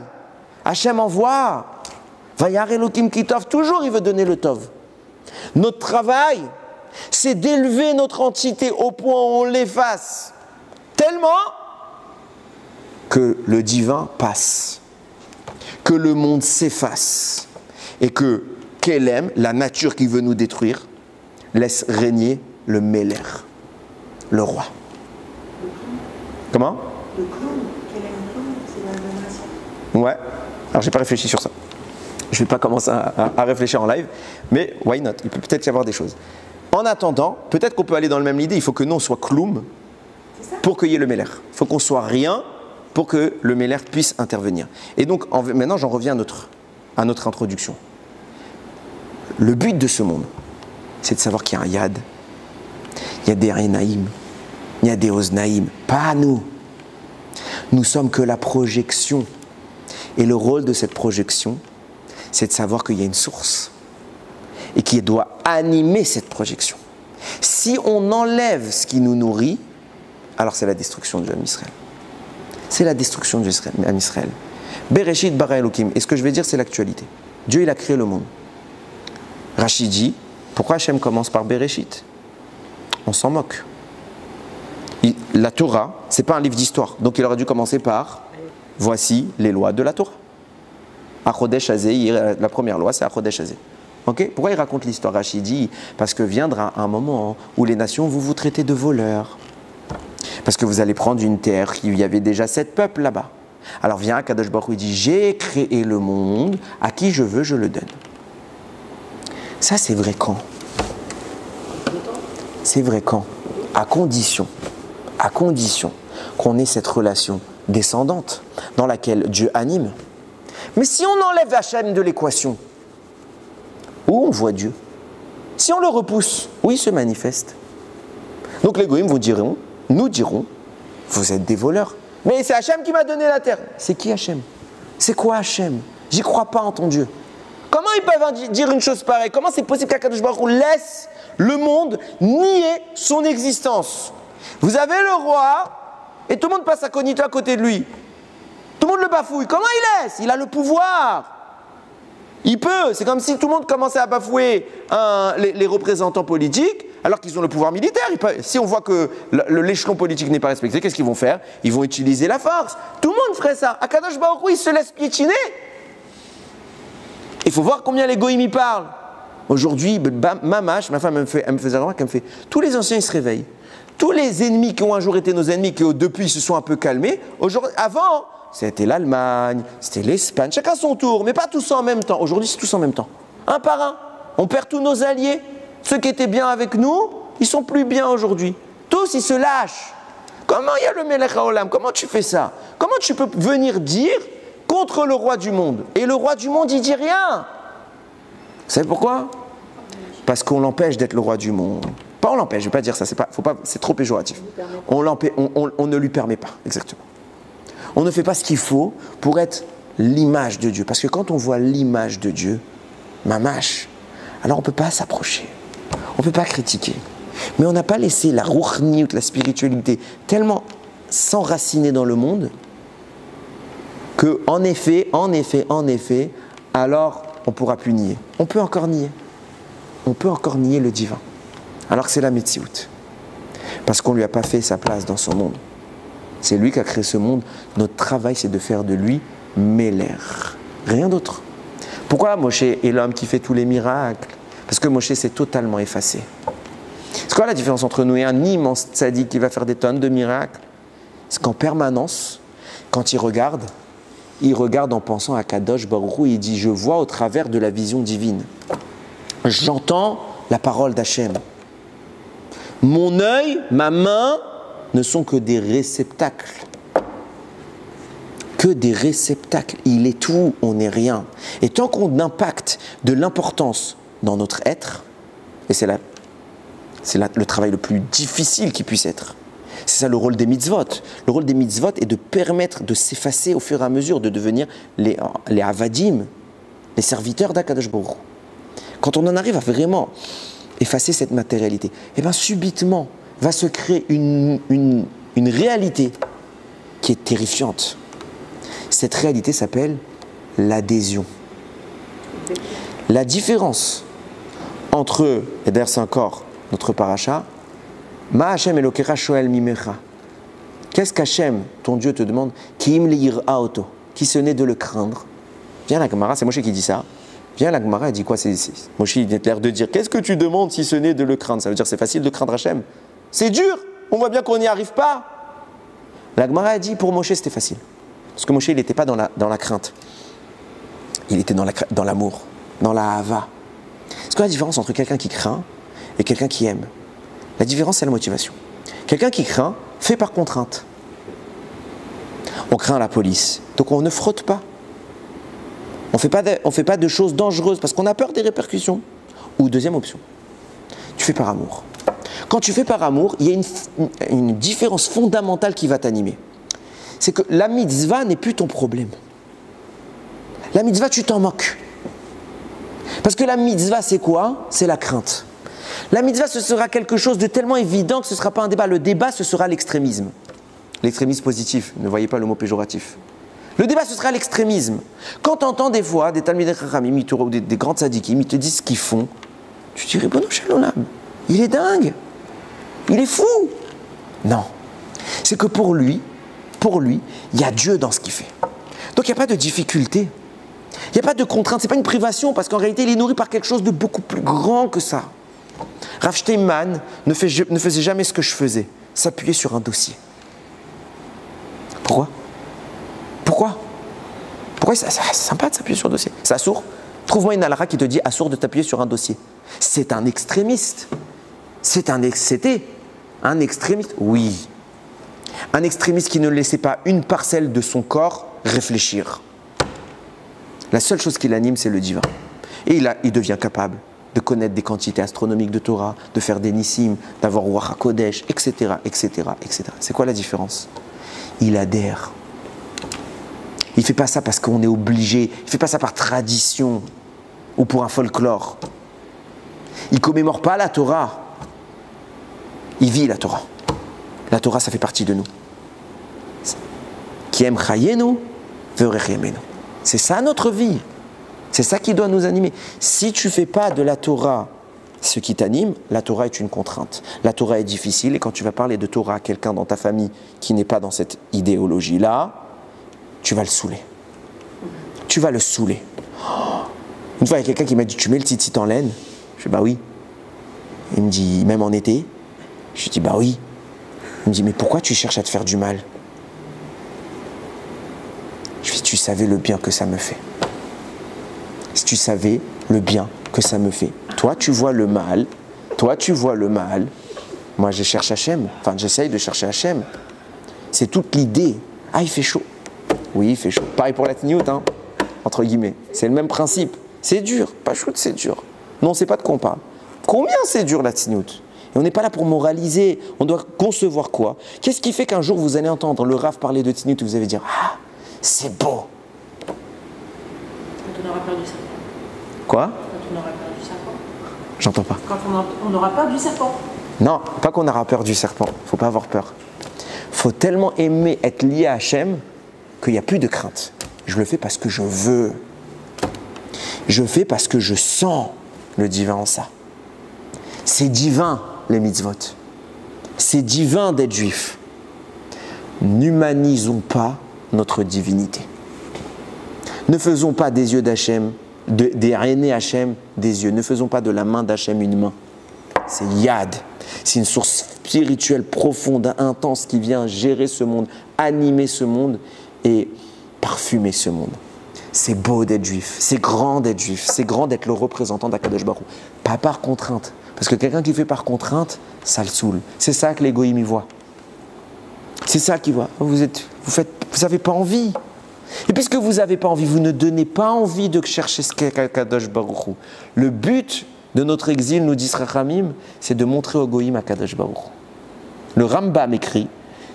Hachem envoie. Vayar Elokim Kitov, toujours il veut donner le Tov. Notre travail, c'est d'élever notre entité au point où on l'efface. Tellement que le divin passe, que le monde s'efface et que Kélem, la nature qui veut nous détruire, laisse régner le Meler, le roi. Comment? Le clown, Kélem clown, c'est la même nation. Ouais, alors j'ai pas réfléchi sur ça. Je vais pas commencer à réfléchir en live, mais why not? Il peut peut-être y avoir des choses. En attendant, peut-être qu'on peut aller dans le même idée, il faut que nous on soit Kloum pour qu'il y ait le Meler. Il faut qu'on soit rien pour que le Meler puisse intervenir. Et donc, maintenant, j'en reviens à notre introduction. Le but de ce monde, c'est de savoir qu'il y a un Yad, il y a des Renaïm, il y a des Oznaïm, pas nous. Nous sommes que la projection. Et le rôle de cette projection, c'est de savoir qu'il y a une source et qui doit animer cette projection. Si on enlève ce qui nous nourrit, alors c'est la destruction du Ham Israël. C'est la destruction du Ham Israël. Bereshit bara Elokim. Et ce que je vais dire, c'est l'actualité. Dieu, il a créé le monde. Rachid dit, pourquoi Hachem commence par Bereshit? On s'en moque. La Torah, ce n'est pas un livre d'histoire. Donc il aurait dû commencer par, voici les lois de la Torah. Achodesh Hazeh, la première loi, c'est Achodesh Hazeh. Okay? Pourquoi il raconte l'histoire? Rachid dit, parce que viendra un moment où les nations, vous traitez de voleurs. Parce que vous allez prendre une terre, il y avait déjà 7 peuples là-bas. Alors vient Kadosh Baruch Hu, il dit, j'ai créé le monde, à qui je veux, je le donne. Ça, c'est vrai quand? C'est vrai quand? À condition qu'on ait cette relation descendante dans laquelle Dieu anime. Mais si on enlève Hachem de l'équation, où on voit Dieu? Si on le repousse, où il se manifeste? Donc les goïms nous diront, vous êtes des voleurs. Mais c'est Hachem qui m'a donné la terre. C'est qui Hachem? C'est quoi Hachem? J'y crois pas en ton Dieu. Comment ils peuvent dire une chose pareille? Comment c'est possible qu'Akadosh Baruch Hu laisse le monde nier son existence? Vous avez le roi et tout le monde passe incognito à côté de lui. Tout le monde le bafouille. Comment il laisse? Il a le pouvoir. Il peut. C'est comme si tout le monde commençait à bafouer les représentants politiques alors qu'ils ont le pouvoir militaire. Si on voit que l'échelon politique n'est pas respecté, qu'est-ce qu'ils vont faire? Ils vont utiliser la force. Tout le monde ferait ça. Akadosh Baruch Hu, il se laisse piétiner. Il faut voir combien les goïms y parlent. Aujourd'hui, Mamash, ma femme, elle me faisait remarquer, elle me fait, tous les anciens, ils se réveillent. Tous les ennemis qui ont un jour été nos ennemis, qui depuis se sont un peu calmés, avant, c'était l'Allemagne, c'était l'Espagne, chacun son tour, mais pas tous en même temps. Aujourd'hui, c'est tous en même temps. Un par un. On perd tous nos alliés. Ceux qui étaient bien avec nous, ils sont plus bien aujourd'hui. Tous, ils se lâchent. Comment il y a le Melech HaOlam? Comment tu fais ça? Comment tu peux venir dire contre le roi du monde? Et le roi du monde, il dit rien. Vous savez pourquoi? Parce qu'on l'empêche d'être le roi du monde. Pas on l'empêche, je ne vais pas dire ça, c'est trop péjoratif. On ne lui permet pas, exactement. On ne fait pas ce qu'il faut pour être l'image de Dieu. Parce que quand on voit l'image de Dieu, mamash, alors on ne peut pas s'approcher. On ne peut pas critiquer. Mais on n'a pas laissé la rouchni, la spiritualité, tellement s'enraciner dans le monde que, en effet, alors on ne pourra plus nier. On peut encore nier. On peut encore nier le divin. Alors que c'est la Metsiout. Parce qu'on ne lui a pas fait sa place dans son monde. C'est lui qui a créé ce monde. Notre travail, c'est de faire de lui Meler. Rien d'autre. Pourquoi Moshe est l'homme qui fait tous les miracles? Parce que Moshe s'est totalement effacé. Parce C'est quoi la différence entre nous et un immense tzaddik qui va faire des tonnes de miracles? C'est qu'en permanence, quand il regarde en pensant à Kadosh Baruch Hu, il dit « Je vois au travers de la vision divine. J'entends la parole d'Hachem. Mon œil, ma main ne sont que des réceptacles. Que des réceptacles. Il est tout, on n'est rien. Et tant qu'on impacte de l'importance dans notre être, et c'est le travail le plus difficile qui puisse être. C'est ça le rôle des mitzvot. Le rôle des mitzvot est de permettre de s'effacer au fur et à mesure, de devenir les avadim, les serviteurs d'Akadosh Baruch Hu. Quand on en arrive à vraiment effacer cette matérialité, et bien subitement va se créer une réalité qui est terrifiante. Cette réalité s'appelle l'adhésion. La différence entre, et d'ailleurs c'est encore notre paracha, Ma Hashem Elokecha Shoel Mimecha. Qu'est-ce qu'Hachem, ton Dieu, te demande? Ki im le'yir'a oto, qui se naît de le craindre. Viens la Gemara, c'est Moshe qui dit ça. Viens la Gemara, elle dit quoi? Moshe, il a l'air de dire, qu'est-ce que tu demandes si ce n'est de le craindre? Ça veut dire c'est facile de craindre Hachem. C'est dur, on voit bien qu'on n'y arrive pas. La Gemara a dit, pour Moshe c'était facile. Parce que Moshe, il n'était pas dans la crainte. Il était dans l'amour, dans la hava. C'est quoi la différence entre quelqu'un qui craint et quelqu'un qui aime? La différence, c'est la motivation. Quelqu'un qui craint fait par contrainte. On craint la police, donc on ne frotte pas. On fait pas de choses dangereuses parce qu'on a peur des répercussions. Ou deuxième option, tu fais par amour. Quand tu fais par amour, il y a une différence fondamentale qui va t'animer. C'est que la mitzvah n'est plus ton problème. La mitzvah, tu t'en moques. Parce que la mitzvah, c'est quoi? C'est la crainte. La mitzvah, ce sera quelque chose de tellement évident que ce ne sera pas un débat. Le débat, ce sera l'extrémisme. L'extrémisme positif, ne voyez pas le mot péjoratif. Le débat, ce sera l'extrémisme. Quand tu entends des fois des Talmidei Chachamim ou des grands tzadikim, ils te disent ce qu'ils font, tu te dis, Ribono Shel Olam, il est dingue, il est fou. Non, c'est que pour lui, il y a Dieu dans ce qu'il fait. Donc il n'y a pas de difficulté, il n'y a pas de contrainte, ce n'est pas une privation, parce qu'en réalité, il est nourri par quelque chose de beaucoup plus grand que ça. Rav Steinman ne faisait jamais ce que je faisais, s'appuyer sur un dossier. Pourquoi c'est sympa de s'appuyer sur un dossier? C'est assourd. Trouve-moi une halakha qui te dit assourd de t'appuyer sur un dossier. C'est un extrémiste. C'était un extrémiste. Oui. Un extrémiste qui ne laissait pas une parcelle de son corps réfléchir. La seule chose qui l'anime, c'est le divin. Et il devient capable de connaître des quantités astronomiques de Torah, de faire des nissim, d'avoir Ruach HaKodesh, etc., etc., etc. C'est quoi la différence? Il adhère. Il ne fait pas ça parce qu'on est obligé. Il ne fait pas ça par tradition ou pour un folklore. Il ne commémore pas la Torah. Il vit la Torah. La Torah, ça fait partie de nous. Ki em chayenu ve'orech yemenu. C'est ça notre vie. C'est ça qui doit nous animer. Si tu ne fais pas de la Torah ce qui t'anime, la Torah est une contrainte. La Torah est difficile et quand tu vas parler de Torah à quelqu'un dans ta famille qui n'est pas dans cette idéologie-là, tu vas le saouler. Tu vas le saouler. Une fois, il y a quelqu'un qui m'a dit, tu mets le tzitzit en laine? Je dis, bah oui. Il me dit, même en été? Je dis, bah oui. Il me dit, mais pourquoi tu cherches à te faire du mal? Je dis, tu savais le bien que ça me fait. Si tu savais le bien que ça me fait. Toi, tu vois le mal. Moi, je cherche Hachem. Enfin, j'essaye de chercher Hachem. C'est toute l'idée. Ah, il fait chaud. Oui, il fait chaud. Pareil pour la tignoute, hein, entre guillemets. C'est le même principe. C'est dur. Pas chaud, c'est dur. Non, on ne sait pas de quoi on parle. Combien c'est dur la tignoute? Et on n'est pas là pour moraliser. On doit concevoir quoi? Qu'est-ce qui fait qu'un jour vous allez entendre le Rav parler de tignoute et vous allez dire ah, c'est beau. Quand on aura peur du serpent. Quoi? Quand on aura peur du serpent. J'entends pas. Quand on aura peur du serpent. Non, pas qu'on aura peur du serpent. Faut pas avoir peur. Faut tellement aimer être lié à Hachem qu'il n'y a plus de crainte. Je le fais parce que je veux. Je fais parce que je sens le divin en ça. C'est divin, les mitzvot. C'est divin d'être juif. N'humanisons pas notre divinité. Ne faisons pas des yeux d'Hachem, des aînés Hachem, des yeux. Ne faisons pas de la main d'Hachem une main. c'est Yad. C'est une source spirituelle profonde, intense qui vient gérer ce monde, animer ce monde et parfumer ce monde. C'est beau d'être juif, c'est grand d'être juif, c'est grand d'être le représentant d'Akadosh Baruch Hu. Pas par contrainte, parce que quelqu'un qui fait par contrainte, ça le saoule. C'est ça que les goïms y voient. C'est ça qu'ils voient. Vous n'avez pas envie. Et puisque vous n'avez pas envie, vous ne donnez pas envie de chercher ce qu'est Akadosh Baruch Hu. Le but de notre exil, nous dit Rachamim, c'est de montrer aux goïms Akadosh Baruch Hu. Le Rambam écrit,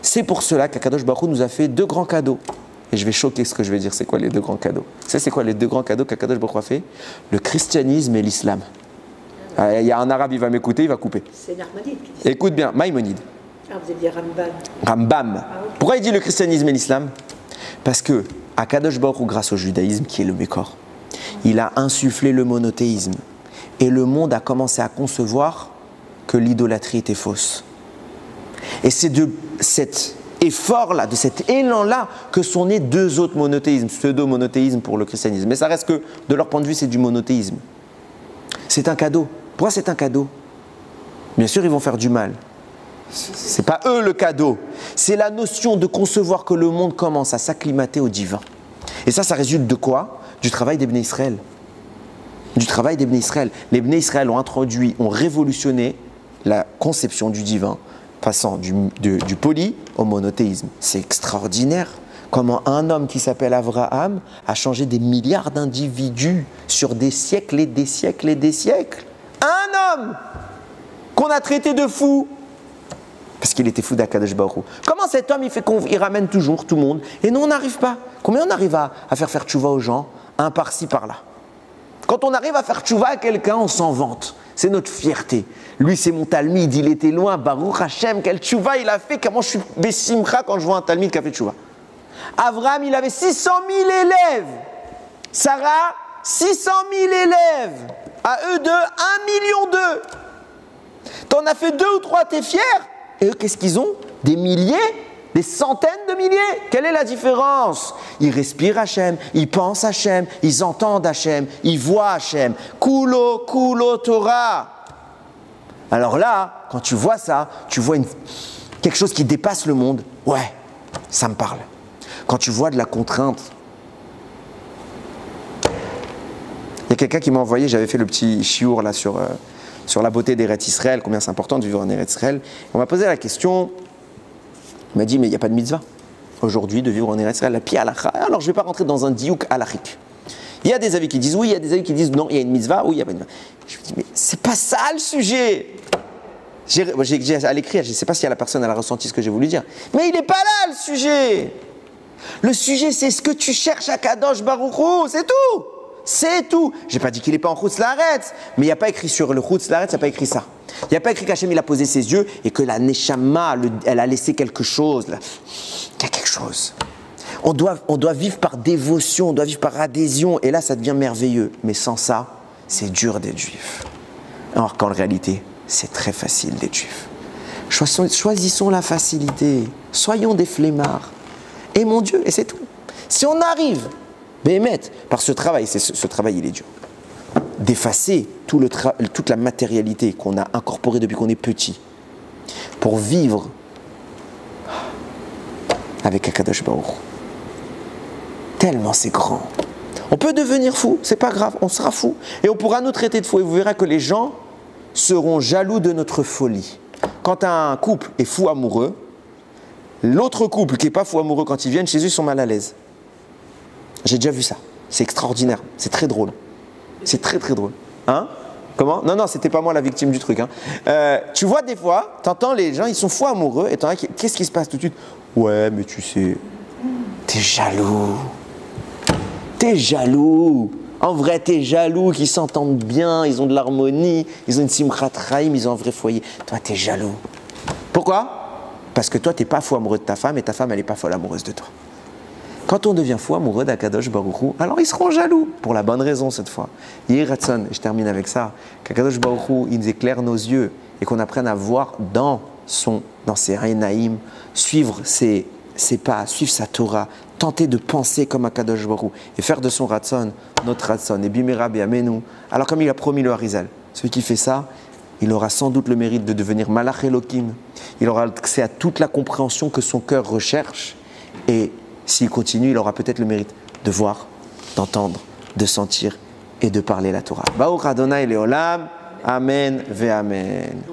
c'est pour cela qu'Akadosh Baruch Hu nous a fait 2 grands cadeaux. Et je vais choquer ce que je vais dire. C'est quoi les 2 grands cadeaux? C'est quoi les 2 grands cadeaux qu'Akadosh Baruch Hu a fait? Le christianisme et l'islam. Il y a un arabe, il va m'écouter, il va couper. C'est Narmanide qui dit ça. Écoute bien, Maïmonide. Ah, vous avez dit Rambam. Rambam. Ah, okay. Pourquoi il dit le christianisme et l'islam? Parce que Akadosh Baruch Hu, grâce au judaïsme qui est le Mékor, il a insufflé le monothéisme. Et le monde a commencé à concevoir que l'idolâtrie était fausse. Et c'est de cet effort-là, de cet élan-là, que sont nés 2 autres monothéismes, pseudo-monothéisme pour le christianisme. Mais ça reste que, de leur point de vue, c'est du monothéisme. C'est un cadeau. Pourquoi c'est un cadeau? Bien sûr, ils vont faire du mal. C'est pas eux le cadeau. C'est la notion de concevoir que le monde commence à s'acclimater au divin. Et ça résulte de quoi? Du travail des Bnei Israël. Du travail des Bnei Israël. Les Bnei Israël ont introduit, ont révolutionné la conception du divin, passant du poly au monothéisme. C'est extraordinaire. Comment un homme qui s'appelle Abraham a changé des milliards d'individus sur des siècles et des siècles et des siècles. Un homme qu'on a traité de fou parce qu'il était fou d'Akadosh Baruch Hu. Comment cet homme il ramène toujours tout le monde et nous on n'arrive pas? Combien on arrive à faire tchouva aux gens, un par-ci par-là? Quand on arrive à faire tchouva à quelqu'un, on s'en vante. C'est notre fierté. Lui, c'est mon talmide, il était loin. Baruch Hashem, quel tchouva il a fait. Comment je suis bessimcha quand je vois un talmide qui a fait tchouva. Abraham, il avait 600 000 élèves. Sarah, 600 000 élèves. À eux deux, 1 million d'eux. T'en as fait 2 ou 3, t'es fier? Et eux, qu'est-ce qu'ils ont? Des milliers? Des centaines de milliers. Quelle est la différence? Ils respirent Hachem, ils pensent Hachem, ils entendent Hachem, ils voient Hachem. Kulo, kulo Torah. Alors là, quand tu vois ça, tu vois quelque chose qui dépasse le monde. Ouais, ça me parle. Quand tu vois de la contrainte. Il y a quelqu'un qui m'a envoyé, j'avais fait le petit chiour là sur la beauté d'Eretz Israël, combien c'est important de vivre en Eretz Israël. On m'a posé la question. Il m'a dit, mais il n'y a pas de mitzvah aujourd'hui de vivre en Eretz Israël, la pi halakha. Alors je ne vais pas rentrer dans un diouk halachique. Il y a des avis qui disent oui, il y a des avis qui disent non, il y a une mitzvah, oui, il n'y a pas de mitzvah. Je me dis, mais c'est pas ça le sujet. J'ai à l'écrire, je ne sais pas si la personne elle a ressenti ce que j'ai voulu dire. Mais il n'est pas là le sujet. Le sujet, c'est ce que tu cherches à Kadosh Baruch Hu, c'est tout. C'est tout. Je n'ai pas dit qu'il n'est pas en Chutz Laaretz, mais il n'y a pas écrit sur le Chutz Laaretz, il n'y a pas écrit ça. Il n'y a pas écrit qu'Hachem il a posé ses yeux et que la Neshama, elle a laissé quelque chose. Là. Il y a quelque chose. On doit vivre par dévotion, on doit vivre par adhésion, et là ça devient merveilleux. Mais sans ça, c'est dur d'être juif. Alors qu'en réalité, c'est très facile d'être juif. Choisissons la facilité. Soyons des flemmards. Aimons Dieu, et c'est tout. Si on arrive, Béhémet, par ce travail, ce travail il est dur, d'effacer toute la matérialité qu'on a incorporée depuis qu'on est petit, pour vivre avec Akadosh Baruch Hu. Tellement c'est grand. On peut devenir fou, c'est pas grave, on sera fou. Et on pourra nous traiter de fou, et vous verrez que les gens seront jaloux de notre folie. Quand un couple est fou amoureux, l'autre couple qui n'est pas fou amoureux, quand ils viennent chez eux, ils sont mal à l'aise. J'ai déjà vu ça. C'est extraordinaire. C'est très drôle. C'est très très drôle. Hein? Comment? Non, c'était pas moi la victime du truc. Hein. Tu vois des fois, t'entends les gens, ils sont fous amoureux, et t'entends, qu'est-ce qui se passe tout de suite? Ouais, mais tu sais, t'es jaloux. T'es jaloux. En vrai, t'es jaloux qu'ils s'entendent bien, ils ont de l'harmonie, ils ont une simchat chaim, ils ont un vrai foyer. Toi, t'es jaloux. Pourquoi? Parce que toi, t'es pas fou amoureux de ta femme, et ta femme, elle est pas folle amoureuse de toi. Quand on devient fou amoureux d'Akadosh Baruch Hu, alors ils seront jaloux, pour la bonne raison cette fois. Yiratzon, je termine avec ça, qu'Akadosh Baruch Hu, il nous éclaire nos yeux et qu'on apprenne à voir dans ses Reinaïm, suivre ses pas, suivre sa Torah, tenter de penser comme Akadosh Baruch Hu et faire de son Ratzon notre Ratzon. Et Bimera Biamenu, alors comme il a promis le Harizal, celui qui fait ça, il aura sans doute le mérite de devenir Malach Elohim. Il aura accès à toute la compréhension que son cœur recherche. Et s'il continue, il aura peut-être le mérite de voir, d'entendre, de sentir et de parler la Torah. Baruch Adonai Leolam. Amen ve Amen.